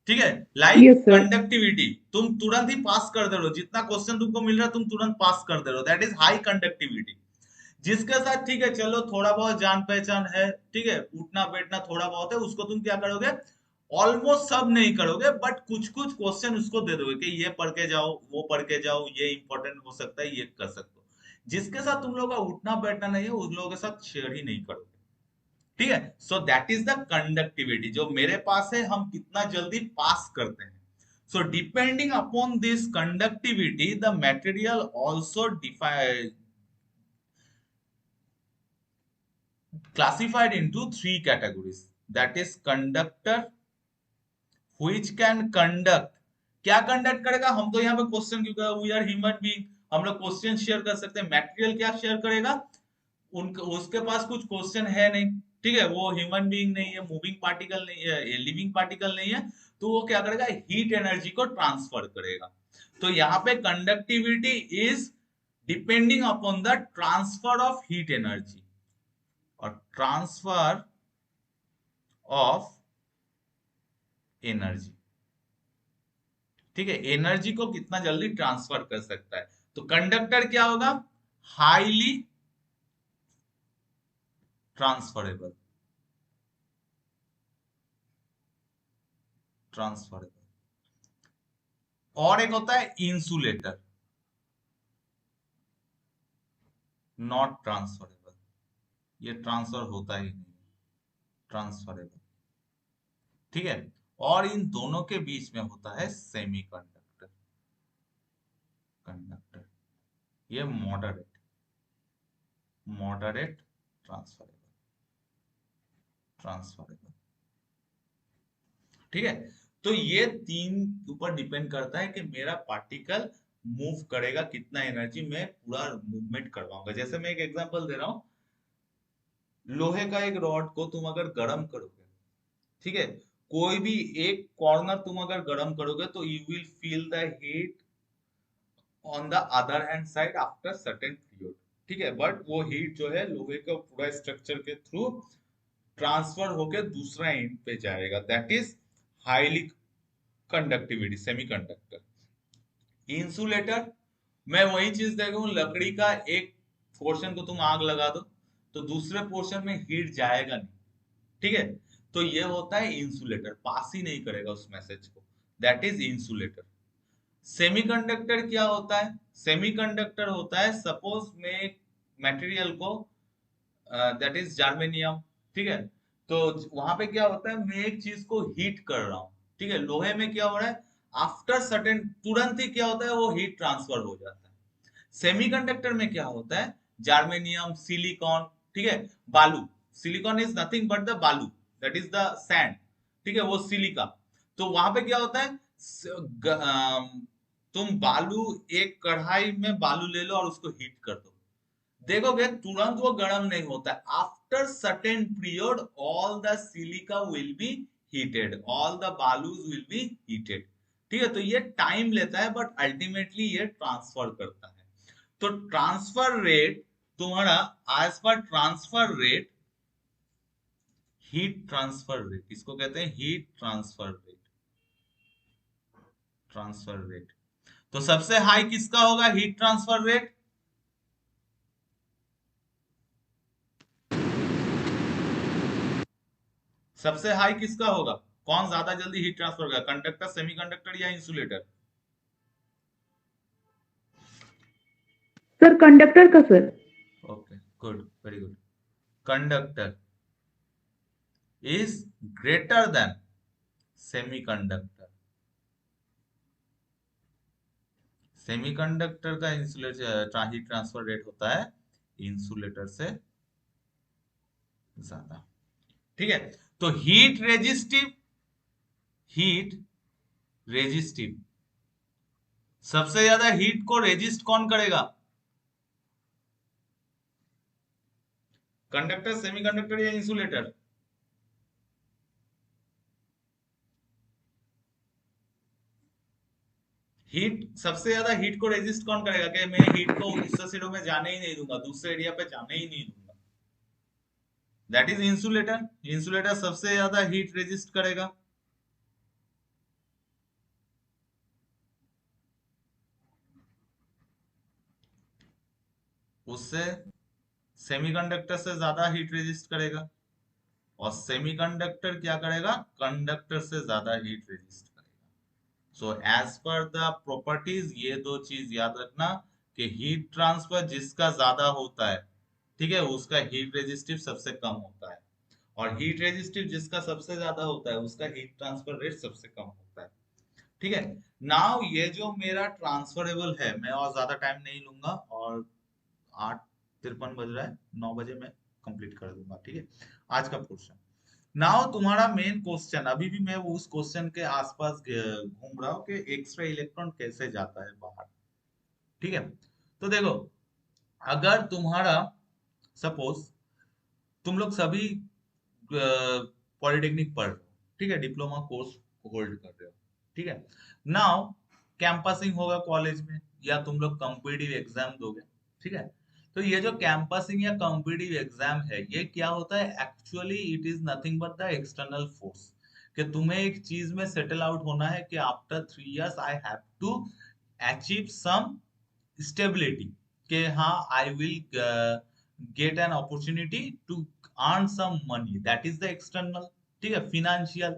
ठीक है। Like yes sir. कंडक्टिविटी, तुम तुरंत ही पास कर दे रहे हो, जितना क्वेश्चन तुमको मिल रहा है तुम तुरंत पास कर दे रहे हो, दैट इज हाई कंडक्टिविटी। जिसके साथ ठीक है चलो थोड़ा बहुत जान पहचान है, ठीक है, उठना बैठना थोड़ा बहुत है, उसको तुम क्या करोगे, ऑलमोस्ट सब नहीं करोगे बट कुछ कुछ क्वेश्चन उसको दे दोगे कि ये पढ़ के जाओ, वो पढ़ के जाओ, ये इंपॉर्टेंट हो सकता है, ये कर सकते हो। जिसके साथ तुम लोगों का उठना बैठना नहीं है, उन लोगों के साथ शेयर ही नहीं करोगे, ठीक है। So that is the conductivity, जो मेरे पास है हम कितना जल्दी पास करते हैं। So depending upon this conductivity the material also define classified into three categories, that is conductor which can conduct, क्या कंडक्ट करेगा, हम तो यहाँ पे क्वेश्चन, क्योंकि वी आर ह्यूमन बीइंग, हम लोग क्वेश्चन शेयर कर सकते हैं, मटेरियल क्या शेयर करेगा, उसके पास कुछ क्वेश्चन है नहीं, ठीक है, वो ह्यूमन बीइंग नहीं है, मूविंग पार्टिकल नहीं है, लिविंग पार्टिकल नहीं है, तो वो क्या करेगा, हीट एनर्जी को ट्रांसफर करेगा। तो यहाँ पे conductivity is depending upon the transfer of heat energy, और ट्रांसफर ऑफ एनर्जी, ठीक है, एनर्जी को कितना जल्दी ट्रांसफर कर सकता है। तो कंडक्टर क्या होगा, हाईली ट्रांसफरेबल, ट्रांसफरेबल। और एक होता है इंसुलेटर, नॉट ट्रांसफरेबल, ये ट्रांसफर होता ही नहीं, ट्रांसफरेबल, ठीक है। और इन दोनों के बीच में होता है सेमीकंडक्टर, कंडक्टर, ये मॉडरेट, मॉडरेट ट्रांसफरेबल, ट्रांसफरेबल, ठीक है। तो ये तीन ऊपर डिपेंड करता है कि मेरा पार्टिकल मूव करेगा कितना एनर्जी में पूरा मूवमेंट करवाऊंगा। जैसे मैं एक एग्जांपल दे रहा हूँ, लोहे का एक रॉड को तुम अगर गर्म करोगे, ठीक है, कोई भी एक कॉर्नर तुम अगर गर्म करोगे तो you will feel the heat on the other hand side after certain period, ठीक है, बट वो हीट जो है लोहे का पूरा स्ट्रक्चर के थ्रू ट्रांसफर होके दूसरा एंड पे जाएगा, that is highly conductivity, semiconductor. Insulator, मैं वही चीज देख रहा हूँ, लकड़ी का एक पोर्शन को तुम आग लगा दो तो दूसरे पोर्शन में हीट जाएगा नहीं, ठीक है, तो ये होता है इंसुलेटर, पास ही नहीं करेगा उस मैसेज को, दैट इज इंसुलेटर। सेमीकंडक्टर क्या होता है? सेमीकंडक्टर होता है, सपोज मैं एक मटेरियल को, दैट इज जर्मेनियम, ठीक है, तो वहां पे क्या होता है, मैं एक चीज को हीट कर रहा हूँ, ठीक है, लोहे में क्या हो रहा है, आफ्टर सर्टेन तुरंत ही क्या होता है, वो हीट ट्रांसफर हो जाता है। सेमीकंडक्टर में क्या होता है, जर्मेनियम, सिलिकॉन, ठीक है, बालू, silicon is nothing but the बालू, दैट इज द सैंड, ठीक है, वो सिलिका। तो वहां पे क्या होता है, तुम बालू, एक कढ़ाई में बालू ले लो और उसको हीट कर दो, देखोगे तुरंत वो गर्म नहीं होता है, after certain period all the silica will be heated, all the बालूज विल बी हीटेड, ठीक है, तो ये टाइम लेता है बट अल्टीमेटली ये ट्रांसफर करता है। तो ट्रांसफर रेट तुम्हारा, as per transfer rate, heat transfer rate, इसको कहते हैं heat transfer rate, transfer rate. तो सबसे हाई किसका होगा हीट ट्रांसफर रेट? सबसे हाई किसका होगा, कौन ज्यादा जल्दी हीट ट्रांसफर होगा, कंडक्टर, सेमीकंडक्टर या इंसुलेटर? सर कंडक्टर का sir. Okay, good, very good. Conductor is greater than semiconductor. Semiconductor का इंसुलेटर हीट ट्रांसफर रेट होता है इंसुलेटर से ज्यादा, ठीक है। तो हीट रेजिस्टिव, हीट रेजिस्टिव, सबसे ज्यादा हीट को रेजिस्ट कौन करेगा, कंडक्टर, सेमीकंडक्टर या इंसुलेटर? हीट, सबसे ज्यादा हीट को रेजिस्ट कौन करेगा, कि मैं हीट को उस साइडों में जाने ही नहीं दूंगा, दूसरे एरिया पे जाने ही नहीं दूंगा, दैट इज इंसुलेटर। इंसुलेटर सबसे ज्यादा हीट रेजिस्ट करेगा। उससे सेमीकंडक्टर से ज्यादा हीट रेजिस्ट करेगा, और सेमीकंडक्टर क्या करेगा, कंडक्टर से ज्यादा हीट रेजिस्ट करेगा। So as per the properties, ये दो चीज याद रखना कि हीट ट्रांसफर जिसका ज्यादा होता है, ठीक है, उसका हीट रेजिस्टिव सबसे कम होता है, और हीट रेजिस्टिव जिसका सबसे ज्यादा होता है उसका हीट ट्रांसफर रेट सबसे कम होता है, ठीक है। नाउ ये जो मेरा ट्रांसफरेबल है, मैं और ज्यादा टाइम नहीं लूंगा, और 8:53 बज रहा है, 9 बजे मैं कंप्लीट कर दूंगा, ठीक है, आज का पोर्शन। नाउ तुम्हारा मेन क्वेश्चन, अभी भी मैं उस क्वेश्चन के आसपास घूम रहा हूँ कि एक्स्ट्रा इलेक्ट्रॉन कैसे जाता है बाहर, ठीक है। तो देखो, अगर तुम्हारा, सपोज तुम लोग सभी पॉलिटेक्निक पढ़ रहे हो, ठीक है, डिप्लोमा कोर्स होल्ड कर रहे हो, ठीक है। नाउ कैंपसिंग होगा कॉलेज में, या तुम लोग कॉम्पिटिटिव एग्जाम दोगे, ठीक है। तो ये जो कैंपसिंग या कॉम्पिटिटिव एग्जाम है, ये क्या होता है, actually it is nothing but the external force, कि तुम्हें एक चीज में सेटल आउट होना है कि after 3 years I have to achieve some stability, कि हाँ I will get an opportunity to earn some money, that is the external, ठीक है। Financial,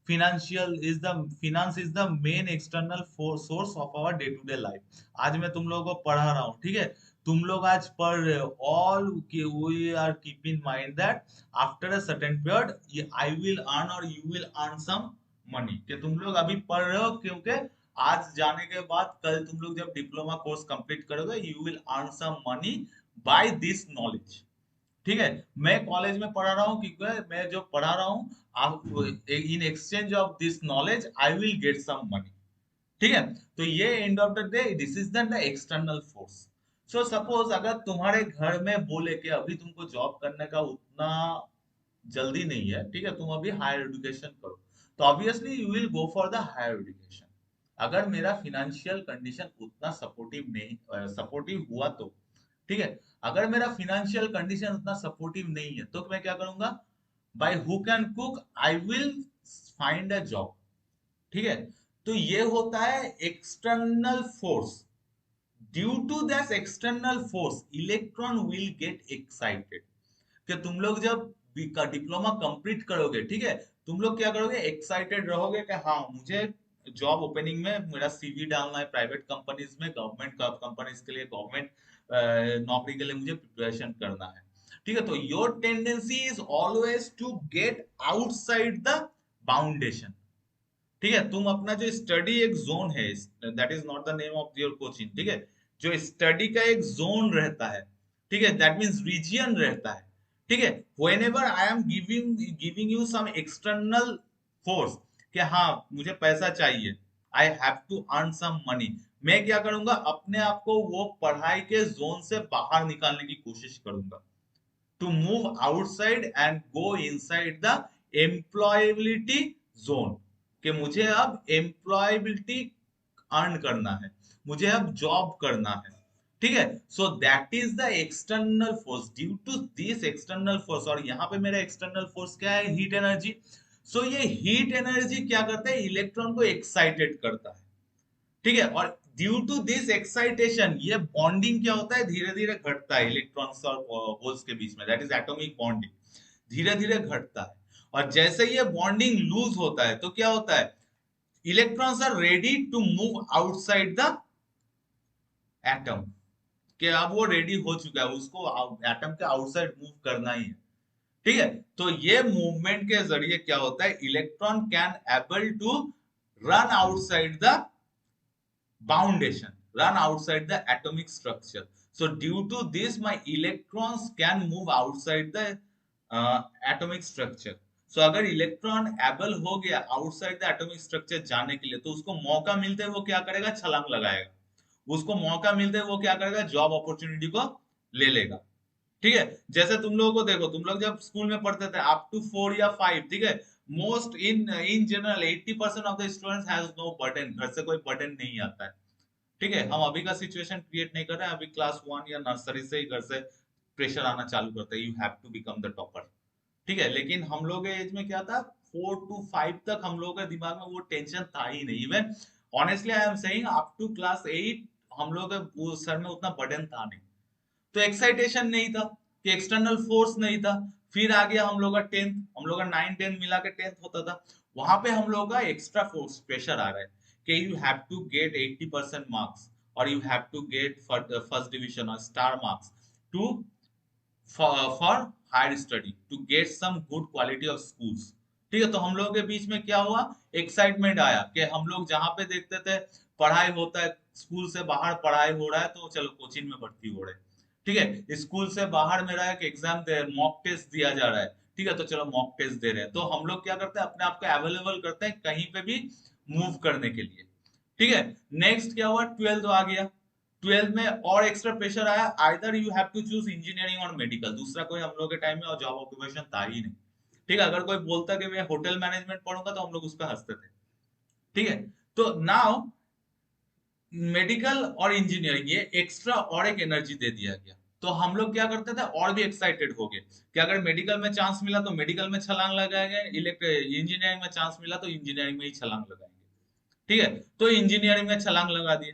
financial is the, finance is the main external source of our day to day life. आज मैं तुम लोगों को पढ़ा रहा हूँ, ठीक है, तुम लोग आज पढ़ रहे हो, all we are keep in mind that after a certain period I will earn और you will earn some money, कि तुम लोग अभी पढ़ रहे हो, क्योंकि आज जाने के बाद कल तुम लोग जब डिप्लोमा कोर्स कंप्लीट करोगे, you will earn some money by this knowledge, ठीक है। मैं कॉलेज में पढ़ा रहा हूँ, क्योंकि मैं जो पढ़ा रहा हूँ, in exchange of this knowledge I will get some money, ठीक है। तो ये end of the day this is the external force. So suppose अगर तुम्हारे घर में बोले कि अभी तुमको जॉब करने का उतना जल्दी नहीं है, ठीक है, तुम अभी हायर एजुकेशन करो, तो obviously you will go for the higher education. अगर मेरा फिनेंशियल कंडीशन उतना सपोर्टिव नहीं, सपोर्टिव हुआ तो, ठीक है, अगर मेरा फिनेंशियल कंडीशन उतना सपोर्टिव नहीं है, तो मैं क्या करूंगा, by hook and cook I will find a job, ठीक है। तो ये होता है external force. Due to that external force electron will get excited, कि तुम लोग जब डिप्लोमा कंप्लीट करोगे, ठीक है, तुम लोग क्या करोगे, एक्साइटेड रहोगे कि हाँ मुझे जॉब ओपनिंग में मेरा सीवी डालना है प्राइवेट कंपनीज में, गवर्नमेंट कंपनीज के लिए, गवर्नमेंट नौकरी के लिए मुझे प्रिपरेशन करना है। ठीक है, तो your tendency is always to get outside the boundation. ठीक है, तुम अपना जो स्टडी एक जोन है, that is not the name of your coaching, ठीक है, जो स्टडी का एक जोन रहता है, ठीक है, दैट मींस रीजियन रहता है, ठीक है, whenever I am giving you some external force कि हाँ मुझे पैसा चाहिए, I have to earn some money, मैं क्या करूंगा, अपने आप को वो पढ़ाई के जोन से बाहर निकालने की कोशिश करूंगा, to move outside and go inside the employability zone, कि मुझे अब एम्प्लॉयबिलिटी अर्न करना है, मुझे अब जॉब करना है। ठीक है, so that is the external force, due to this external force, और यहाँ पे मेरा एक्सटर्नल फोर्स क्या है, हीट एनर्जी। सो ये हीट एनर्जी क्या करता है, इलेक्ट्रॉन को एक्साइटेड करता है। ठीक है, और ड्यू टू दिस एक्साइटेशन ये बॉन्डिंग क्या होता है, धीरे धीरे घटता है इलेक्ट्रॉन्स और होल्स के बीच में, दैट इज एटॉमिक बॉन्डिंग, धीरे धीरे घटता है। और जैसे ये बॉन्डिंग लूज होता है तो क्या होता है, electrons are ready to move outside the atom, कि अब वो रेडी हो चुका है, उसको एटम के आउटसाइड मूव करना ही है। ठीक है, तो ये मूवमेंट के जरिए क्या होता है, electron can able to run outside the boundation, run outside the atomic structure. So due to this my electrons can move outside the atomic structure. So अगर इलेक्ट्रॉन एबल हो गया आउटसाइड द एटॉमिक स्ट्रक्चर जाने के लिए, तो उसको मौका मिलते है वो क्या करेगा, छलांग लगाएगा, उसको मौका मिलते है वो क्या करेगा, जॉब अपॉर्चुनिटी को ले लेगा। ठीक है, जैसे तुम लोगों को देखो, तुम लोग जब स्कूल में पढ़ते थे अप टू 4 या 5, ठीक है, most in general 80% of the students has no button, घर से कोई बटन नहीं आता है। ठीक है, हम अभी का सिचुएशन क्रिएट नहीं कर रहे हैं, अभी क्लास 1 या नर्सरी से ही घर से प्रेशर आना चालू करता है, you have to become the topper. ठीक है, लेकिन हम लोग के एज में क्या था, 4 to 5 तक हम लोग के दिमाग में वो टेंशन था ही नहीं। Even honestly I am saying up to class 8 हम लोग के सर में उतना बर्डन था नहीं, तो एक्साइटेशन नहीं था, कि एक्सटर्नल फोर्स नहीं था। फिर आ गया हम लोग का 10th, हम लोग का 9 10 मिला के 10th होता था, वहां पे हम लोग का एक्स्ट्रा फोर्स प्रेशर आ रहा है कि you have to get 80% marks, और you have to get first division और star marks to for higher study, to get some good quality of schools. ठीक है, तो हम लोगों के बीच में क्या हुआ, एक्साइटमेंट आया कि हम लोग जहां पे देखते थे पढ़ाई होता है, स्कूल से बाहर पढ़ाई हो रहा है, तो चलो कोचिंग में भर्ती हो रहे हैं। ठीक है, स्कूल से बाहर मेरा एक एग्जाम मॉक टेस्ट दिया जा रहा है, ठीक है, तो चलो मॉक टेस्ट दे रहे हैं, तो हम लोग क्या करते हैं, अपने आप को अवेलेबल करते हैं कहीं पे भी मूव करने के लिए। ठीक है, नेक्स्ट क्या हुआ, 12th आ गया, 12th में और एक्स्ट्रा प्रेशर आया, either you have to choose engineering और मेडिकल, दूसरा कोई हम लोग के टाइम में और जॉब ऑक्यूपेशन था ही नहीं। ठीक है, अगर कोई बोलता कि मैं होटल मैनेजमेंट पढ़ूंगा तो हम लोग उस पर हंसते थे। ठीक है, तो नाउ मेडिकल और इंजीनियरिंग ये एक्स्ट्रा और एक एनर्जी दे दिया गया, तो हम लोग क्या करते थे, और भी एक्साइटेड हो गए कि अगर मेडिकल में चांस मिला तो मेडिकल में छलांग लगाएंगे, इंजीनियरिंग में चांस मिला तो इंजीनियरिंग में ही छलांग लगाएंगे। ठीक है, तो इंजीनियरिंग में छलांग लगा दिए।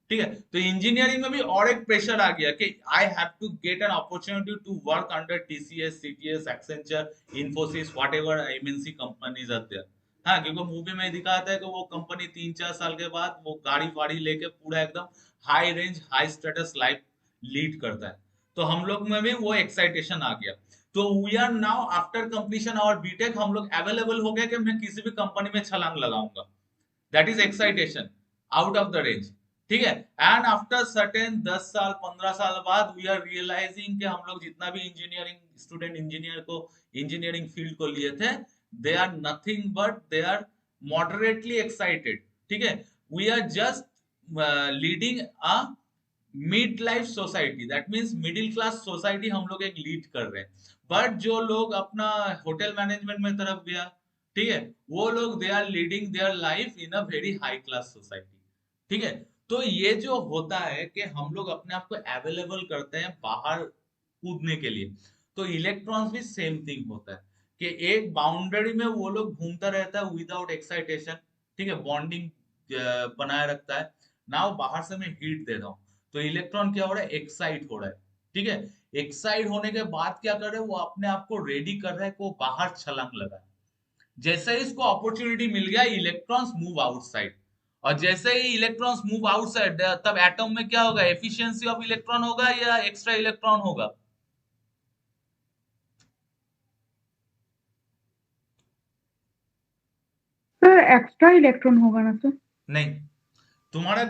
ठीक है, तो इंजीनियरिंग में भी और एक प्रेशर आ गया कि I have to get an opportunity to work under TCS, CTS, Accenture, Infosys, whatever MNC companies are there. हाँ, क्योंकि मूवी में दिखाता है कि वो कंपनी 3-4 साल के बाद वो गाड़ी वाड़ी लेके पूरा एकदम high range high status life lead करता है, तो हम लोग में भी वो एक्साइटेशन आ गया। तो we are now after completion और बीटेक हम लोग अवेलेबल हो गए कि मैं किसी भी कंपनी में छलांग लगाऊंगा, that is excitation out of the range. ठीक है, एंड आफ्टर सर्टेन 10 साल 15 साल बाद वी आर रियलाइजिंग कि हम लोग जितना भी इंजीनियरिंग स्टूडेंट इंजीनियरिंग फील्ड को लिए थे, they are nothing but they are moderately excited. ठीक है, we are just leading a mid life society, that means middle class society हम लोग एक लीड कर रहे हैं। बट जो लोग अपना होटल मैनेजमेंट में तरफ गया, ठीक है, वो लोग they are leading their life in a very high class society. ठीक है, तो ये जो होता है कि हम लोग अपने आप को अवेलेबल करते हैं बाहर कूदने के लिए, तो इलेक्ट्रॉन्स भी सेम थिंग होता है कि एक बाउंड्री में वो लोग घूमता रहता है विदाउट एक्साइटेशन। ठीक है, बॉन्डिंग बनाए रखता है। नाउ बाहर से मैं हीट दे रहा हूँ, तो इलेक्ट्रॉन क्या हो रहा है, एक्साइट हो रहा है। ठीक है, एक्साइट होने के बाद क्या कर रहे हैं, वो अपने आप को रेडी कर रहा है को बाहर छलांग लगाए। जैसे ही इसको अपॉर्चुनिटी मिल गया, इलेक्ट्रॉन्स मूव आउटसाइड, और जैसे ही इलेक्ट्रॉन्स मूव आउटसाइड, तब एटम में क्या होगा, एफिशिएंसी ऑफ इलेक्ट्रॉन होगा या एक्स्ट्रा इलेक्ट्रॉन होगा? सर एक्स्ट्रा इलेक्ट्रॉन होगा ना सर? नहीं, तुम्हारा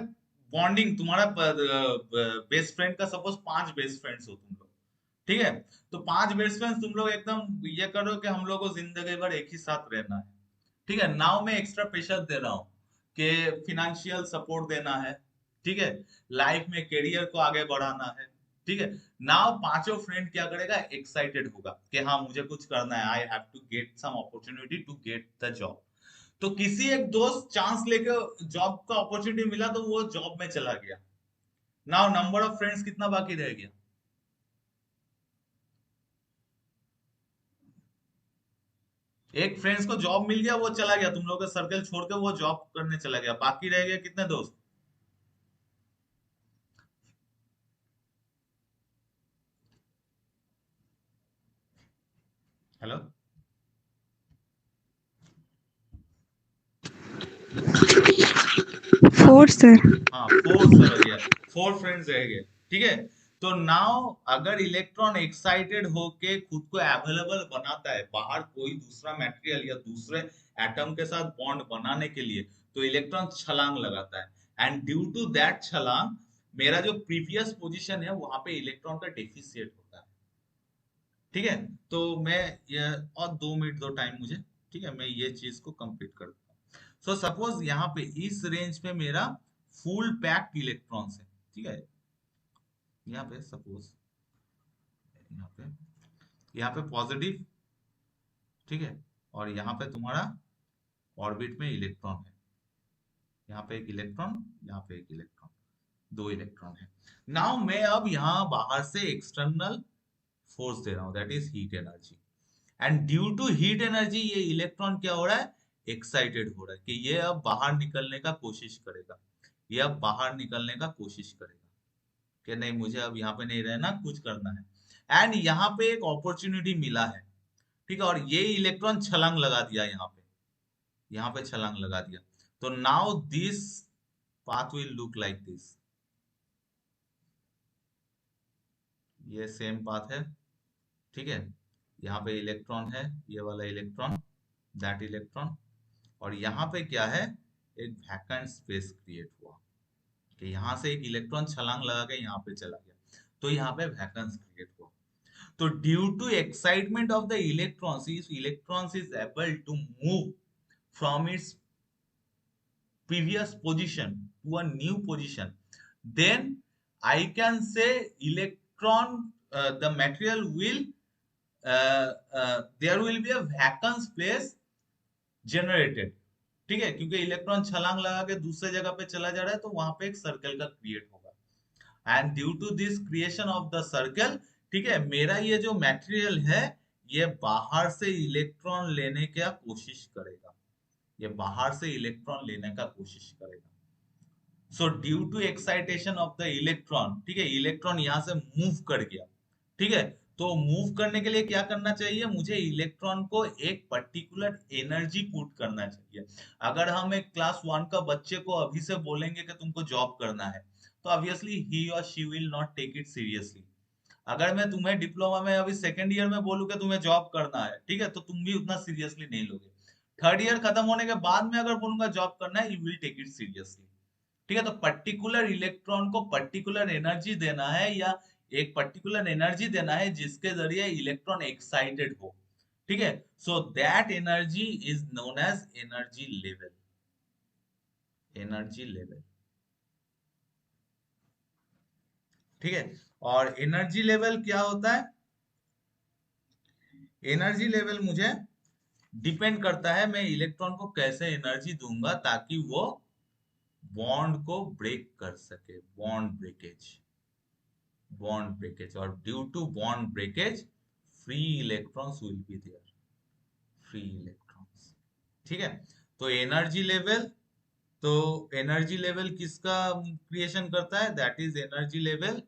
बॉन्डिंग, तुम्हारा बेस्ट फ्रेंड का सपोज 5 बेस्ट फ्रेंड्स हो तुम लोग, ठीक है? तो 5 बेस्ट फ्रेंड्स तुम लोग एकदम ये करो कि हम लोग को जिंदगी भर एक ही साथ रहना है, ठीक है? नाउ मैं एक्स्ट्रा प्रेशर दे रहा हूँ कि फिनेंशियल सपोर्ट देना है, ठीक है? लाइफ में करियर को आगे बढ़ाना है, ठीक है? नाउ पांचों फ्रेंड क्या करेगा, एक्साइटेड होगा कि हाँ मुझे कुछ करना है, I have to get some opportunity to get the job. तो किसी एक दोस्त चांस लेके जॉब का अपॉर्चुनिटी मिला तो वो जॉब में चला गया। नाउ नंबर ऑफ फ्रेंड्स कितना बाकी रह गया? एक फ्रेंड्स को जॉब मिल गया, वो चला गया, तुम लोग का सर्कल छोड़ के वो जॉब करने चला गया, बाकी रह गया कितने दोस्त? हेलो? 4 सर। हाँ 4 रह गया, 4 फ्रेंड्स रह गए, ठीक है? तो नाउ अगर इलेक्ट्रॉन एक्साइटेड होके खुद को अवेलेबल बनाता है बाहर कोई दूसरा मटेरियल या दूसरे एटम के साथ बॉन्ड बनाने के लिए, तो इलेक्ट्रॉन छलांग लगाता है, एंड ड्यू टू दैट छलांग मेरा जो प्रीवियस पोजीशन है वहां पे इलेक्ट्रॉन का डेफिशिएट होता है, ठीक है? तो मैं ये और 2 मिनट दो टाइम मुझे, ठीक है? मैं ये चीज को कंप्लीट कर दूंगा। सो सपोज यहाँ पे इस रेंज पे मेरा फुल पैक्ड इलेक्ट्रॉन्स है, ठीक है? यहाँ पे सपोज यहाँ पे पॉजिटिव, ठीक है? और यहाँ पे तुम्हारा ऑर्बिट में इलेक्ट्रॉन है, यहाँ पे एक इलेक्ट्रॉन, यहाँ पे एक इलेक्ट्रॉन, 2 इलेक्ट्रॉन है। नाउ मैं अब यहाँ बाहर से एक्सटर्नल फोर्स दे रहा हूँ, that is heat energy, and due to heat energy ये इलेक्ट्रॉन क्या हो रहा है, एक्साइटेड हो रहा है कि ये अब बाहर निकलने का कोशिश करेगा, ये अब बाहर निकलने का कोशिश करेगा कि नहीं मुझे अब यहाँ पे नहीं रहना, कुछ करना है, एंड यहाँ पे एक अपॉर्चुनिटी मिला है, ठीक है? और ये इलेक्ट्रॉन छलांग लगा दिया, यहाँ पे छलांग लगा दिया। तो now this path will look like this, ये सेम पाथ है, ठीक है? यहाँ पे इलेक्ट्रॉन है, ये वाला इलेक्ट्रॉन, दैट इलेक्ट्रॉन, और यहाँ पे क्या है, एक वैकेंट स्पेस क्रिएट हुआ कि यहाँ से एक इलेक्ट्रॉन छलांग लगा के यहाँ पे चला गया, तो यहाँ पे वैकेंस क्रिएट हुआ। तो due to excitement of the electrons is able to move from its previous position to a new position, then I can say electron, the material will, there will be a vacant space generated, ठीक है? क्योंकि electron छलांग लगा के दूसरे जगह पे चला जा रहा है, तो वहां पे एक सर्कल का क्रिएट होगा, and due to this creation of the circle, ठीक है, मेरा ये जो मटेरियल है ये बाहर से इलेक्ट्रॉन लेने का कोशिश करेगा, ये बाहर से इलेक्ट्रॉन लेने का कोशिश करेगा। So due to excitation of the electron, ठीक है, इलेक्ट्रॉन यहां से मूव कर गया, ठीक है? तो मूव करने के लिए क्या करना चाहिए, मुझे इलेक्ट्रॉन को एक पर्टिकुलर एनर्जी पुट करना चाहिए। अगर हम एक क्लास 1 का बच्चे को अभी से बोलेंगे कि तुमको जॉब करना है, तो ऑब्वियसली ही और she will not take it seriously. अगर मैं तुम्हें डिप्लोमा में अभी सेकेंड ईयर में बोलूं कि तुम्हें जॉब करना है, ठीक है, तो तुम भी उतना सीरियसली नहीं लोगे। थर्ड ईयर खत्म होने के बाद में अगर बोलूंगा जॉब करना है, you will take it seriously, ठीक है? तो पर्टिकुलर इलेक्ट्रॉन को पर्टिकुलर एनर्जी देना है, या एक पर्टिकुलर एनर्जी देना है जिसके जरिए इलेक्ट्रॉन एक्साइटेड हो, ठीक है? So that energy is known as energy level, energy level, ठीक है? और एनर्जी लेवल क्या होता है, एनर्जी लेवल मुझे डिपेंड करता है मैं इलेक्ट्रॉन को कैसे एनर्जी दूंगा ताकि वो बॉन्ड को ब्रेक कर सके, बॉन्ड ब्रेकेज, और due to bond breakage free electrons will be there, free electrons, ठीक है? तो एनर्जी लेवल किसका क्रिएशन करता है, that is energy level,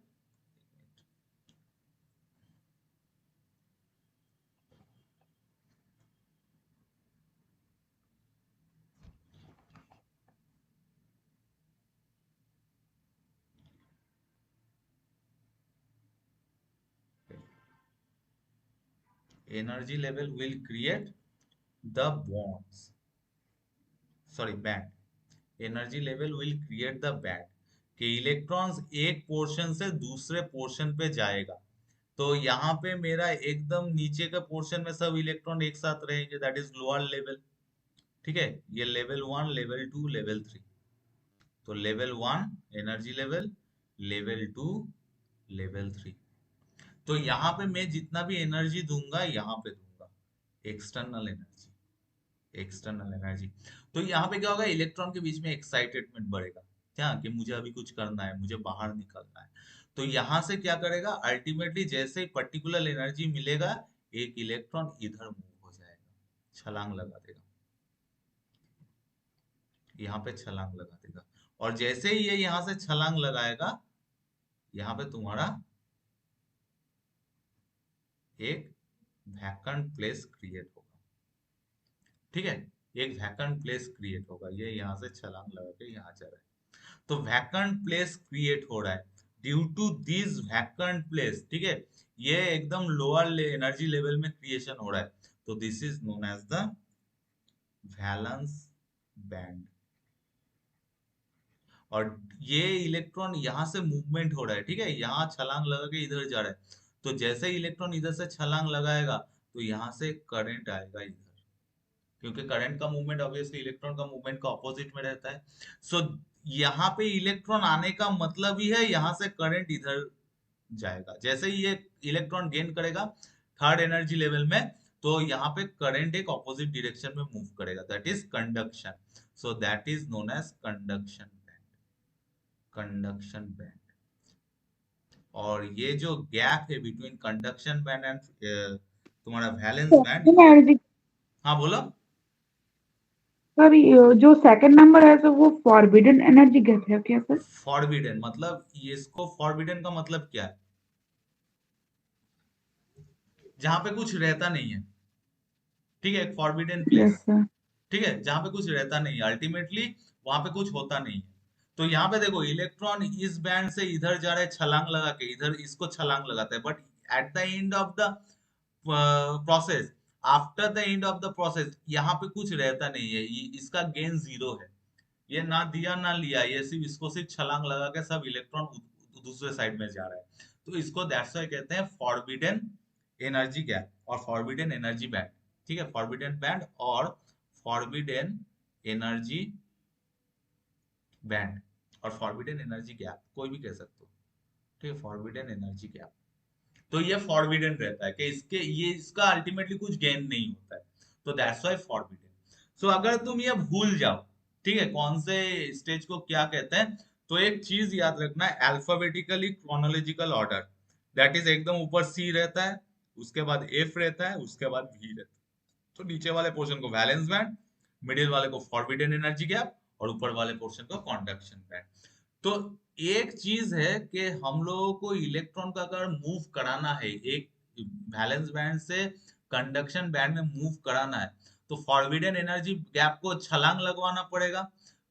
energy level will create the bonds, sorry band। energy level will create the band कि electrons एक portion से दूसरे पोर्शन पे जाएगा। तो यहाँ पे मेरा एकदम नीचे के पोर्शन में सब इलेक्ट्रॉन एक साथ रहेंगे, दैट इज लोअर लेवल। ठीक है, ये लेवल 1, लेवल 2, लेवल 3। तो level 1 energy level, level 2 level 3। तो यहाँ पे मैं जितना भी एनर्जी दूंगा यहाँ पे दूंगा एक्सटर्नल एनर्जी, एक्सटर्नल एनर्जी। तो यहाँ पे क्या होगा, इलेक्ट्रॉन के बीच में एक्साइटेडमेंट बढ़ेगा, क्या कि मुझे अभी कुछ करना है, मुझे बाहर निकलना है। तो यहाँ से क्या करेगा, अल्टीमेटली जैसे ही पर्टिकुलर एनर्जी मिलेगा एक इलेक्ट्रॉन इधर मूव हो जाएगा, छलांग लगा देगा, यहाँ पे छलांग लगा देगा। और जैसे ही ये यहाँ से छलांग लगाएगा यहाँ पे तुम्हारा एक वैकेंट प्लेस क्रिएट होगा। ठीक है, एक वैकेंट प्लेस क्रिएट होगा, ये यहाँ से छलांग लगा के यहाँ जा रहा है। तो वैकेंट प्लेस क्रिएट हो रहा है due to this vacant place. ठीक है, ये एकदम लोअर एनर्जी लेवल में क्रिएशन हो रहा है। तो this is known as the valence band. और ये इलेक्ट्रॉन यहाँ से मूवमेंट हो रहा है, ठीक है, यहाँ छलांग लगा के इधर जा रहा है। तो जैसे ही इलेक्ट्रॉन इधर से छलांग लगाएगा तो यहाँ से करंट आएगा इधर, क्योंकि करंट का मूवमेंट ऑब्वियसली इलेक्ट्रॉन का मूवमेंट का ऑपोजिट में रहता है। सो यहाँ पे इलेक्ट्रॉन आने का मतलब ही है यहाँ से करंट इधर जाएगा। जैसे ही ये इलेक्ट्रॉन गेन करेगा थर्ड एनर्जी लेवल में, तो यहाँ पे करंट एक ऑपोजिट डायरेक्शन में मूव करेगा, that is conduction. So that is known as conduction band, conduction band. और ये जो गैप है बिटवीन कंडक्शन बैंड एंड तुम्हारा वैलेंस बैंड। एनर्जी हाँ बोलो। सर, जो सेकंड नंबर है तो वो फॉरबिडन एनर्जी गैप है क्या सर? फॉरबिडन मतलब, ये इसको फॉरबिडन का मतलब क्या है, जहां पे कुछ रहता नहीं है। ठीक है, एक फॉरबिडन यस प्लेस, सर। ठीक है, जहां पे कुछ रहता नहीं है, अल्टीमेटली वहां पे कुछ होता नहीं है। तो यहाँ पे देखो इलेक्ट्रॉन इस बैंड से इधर जा रहा है छलांग लगा के, इधर इसको छलांग लगाता है, but at the end of the process, after the end of the process यहाँ पे कुछ रहता नहीं है, इसका गेन 0 है। ये ना दिया ना लिया, ये सिर्फ इसको सिर्फ छलांग लगा के सब इलेक्ट्रॉन दूसरे साइड में जा रहा है। तो इसको दैट्स व्हाई कहते हैं फॉरबिडन एनर्जी गैप और फॉरबिडन एनर्जी बैंड। ठीक है, फॉरबिडन बैंड और फॉरबिडन एनर्जी बैंड और फॉरबिडन एनर्जी गैप, कोई भी कह सकते हो। ठीक है, फॉरबिडन एनर्जी गैप। तो ये फॉरबिडन रहता है कि इसके ये इसका अल्टीमेटली कुछ गेन नहीं होता है, तो दैट्स व्हाई फॉरबिडन। सो अगर तुम ये भूल जाओ, ठीक है, कौन से स्टेज को क्या कहते हैं, तो एक चीज याद रखना है, alphabetically chronological order, that is एकदम ऊपर सी रहता है, उसके बाद एफ रहता है, उसके बाद वी रहता है। तो नीचे वाले पोर्शन को वैलेंस बैंड, मिडिल वाले को फॉरबिडन एनर्जी गैप और ऊपर वाले पोर्शन को कंडक्शन बैंड। तो एक चीज है कि हम लोगों को इलेक्ट्रॉन का अगर मूव कराना है एक वैलेंस बैंड से कंडक्शन बैंड में मूव कराना है, तो फॉरबिडन एनर्जी गैप को छलांग लगवाना पड़ेगा।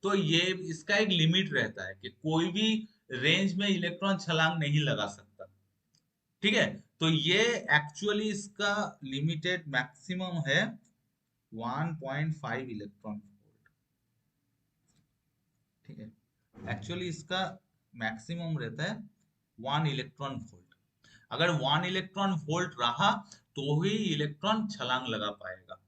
तो ये इसका एक लिमिट रहता है कि कोई भी रेंज में इलेक्ट्रॉन छलांग नहीं लगा सकता। ठीक है, तो ये एक्चुअली इसका लिमिटेड मैक्सिमम है 1.5 इलेक्ट्रॉन वोल्ट। ठीक है, एक्चुअली इसका मैक्सिमम रहता है 1 इलेक्ट्रॉन वोल्ट। अगर 1 इलेक्ट्रॉन वोल्ट रहा तो ही इलेक्ट्रॉन छलांग लगा पाएगा।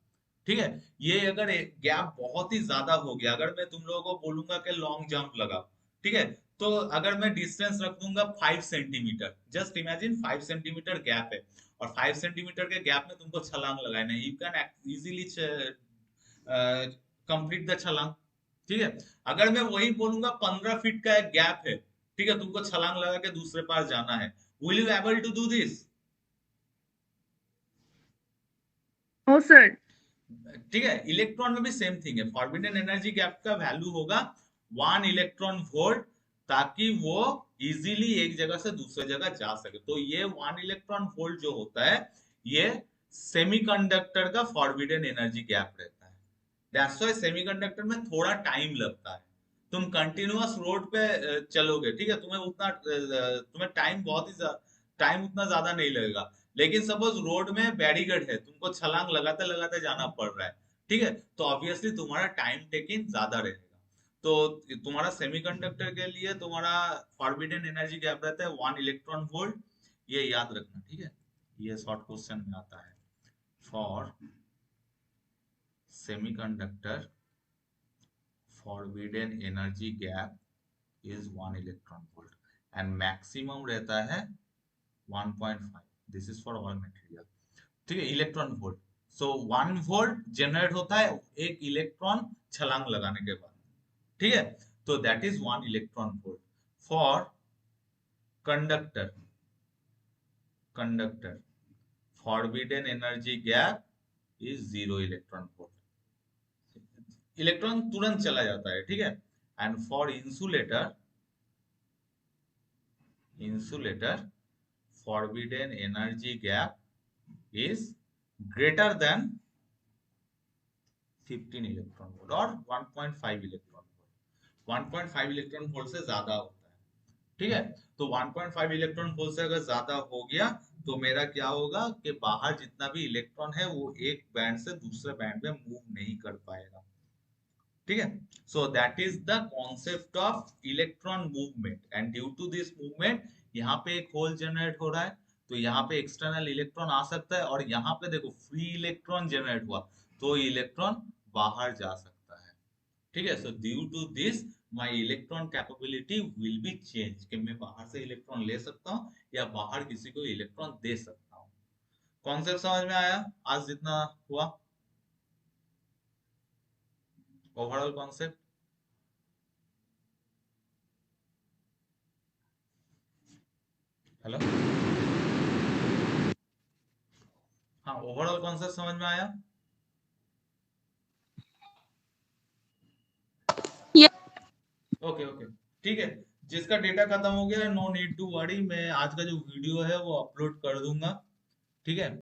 ठीक है, ये अगर गैप बहुत ही ज्यादा हो गया, अगर मैं तुम लोगों को बोलूंगा कि लॉन्ग जंप लगाओ, ठीक है, तो अगर मैं डिस्टेंस रख दूंगा 5 centimetre, just imagine 5 centimetre gap है और 5 सेंटीमीटर के गैप में तुमको छलांग लगाना है, you can easily complete the छलांग। ठीक है, अगर मैं वही बोलूंगा 15 फीट का एक गैप है, ठीक है, तुमको छलांग लगा के दूसरे पास जाना है, will you able to do this? No sir. ठीक है, इलेक्ट्रॉन में भी सेम थिंग है, फॉरबिडन एनर्जी गैप का वैल्यू होगा 1 इलेक्ट्रॉन वोल्ट, ताकि वो इजीली एक जगह से दूसरे जगह जा सके। तो ये 1 इलेक्ट्रॉन वोल्ट जो होता है ये सेमीकंडक्टर का फॉरबिडन एनर्जी गैप रहता है। दैट्स व्हाई सेमीकंडक्टर में थोड़ा टाइम लगता है। तुम कंटिन्यूअस रोड पे चलोगे, ठीक है, तुम्हें टाइम बहुत ही टाइम उतना ज्यादा नहीं लगेगा। लेकिन सपोज रोड में बैरिकेड है, तुमको छलांग लगाते लगाते जाना पड़ रहा है, ठीक है, तो ऑब्वियसली तुम्हारा टाइम टेकिंग ज्यादा रहेगा। तो तुम्हारा सेमीकंडक्टर के लिए तुम्हारा फॉरबिडन एनर्जी गैप रहता है 1 इलेक्ट्रॉन वोल्ट, ये याद रखना, ठीक है, ये शॉर्ट क्वेश्चन में आता है। For semiconductor forbidden energy gap is 1 electron volt and maximum रहता है 1.5। This is for all material, ठीक है, इलेक्ट्रॉन वोल्ट। सो 1 वोल्ट जनरेट होता है एक इलेक्ट्रॉन छलांग लगाने के बाद, ठीक है, तो that is 1 electron volt. For conductor forbidden energy gap is 0 electron volt, electron तुरंत चला जाता है, ठीक है। And for insulator forbidden energy gap is greater then 15 electron volt और 1.5 इलेक्ट्रॉन वोल्ट। 1.5 इलेक्ट्रॉन वोल्ट से ज्यादा होता है, ठीक है। तो 1.5 इलेक्ट्रॉन वोल्ट से अगर ज्यादा हो गया तो मेरा क्या होगा कि बाहर जितना भी इलेक्ट्रॉन है वो एक बैंड से दूसरे बैंड में मूव नहीं कर पाएगा, ठीक है। So that is the concept of electron movement and due to this movement यहाँ पे एक होल जनरेट हो रहा है, तो यहाँ पे एक्सटर्नल इलेक्ट्रॉन आ सकता है और यहाँ पे देखो फ्री इलेक्ट्रॉन जनरेट हुआ तो इलेक्ट्रॉन बाहर जा सकता है, ठीक है। So due to this my electron capability will be change, कि मैं बाहर से इलेक्ट्रॉन ले सकता हूँ या बाहर किसी को इलेक्ट्रॉन दे सकता हूँ। कॉन्सेप्ट समझ में आया आज जितना हुआ, ओवरऑल कॉन्सेप्ट? हेलो, हाँ, ओवरऑल कॉन्सेप्ट समझ में आया? ओके ओके, ठीक है। जिसका डेटा खत्म हो गया है नो नीड टू वरी, मैं आज का जो वीडियो है वो अपलोड कर दूंगा, ठीक है।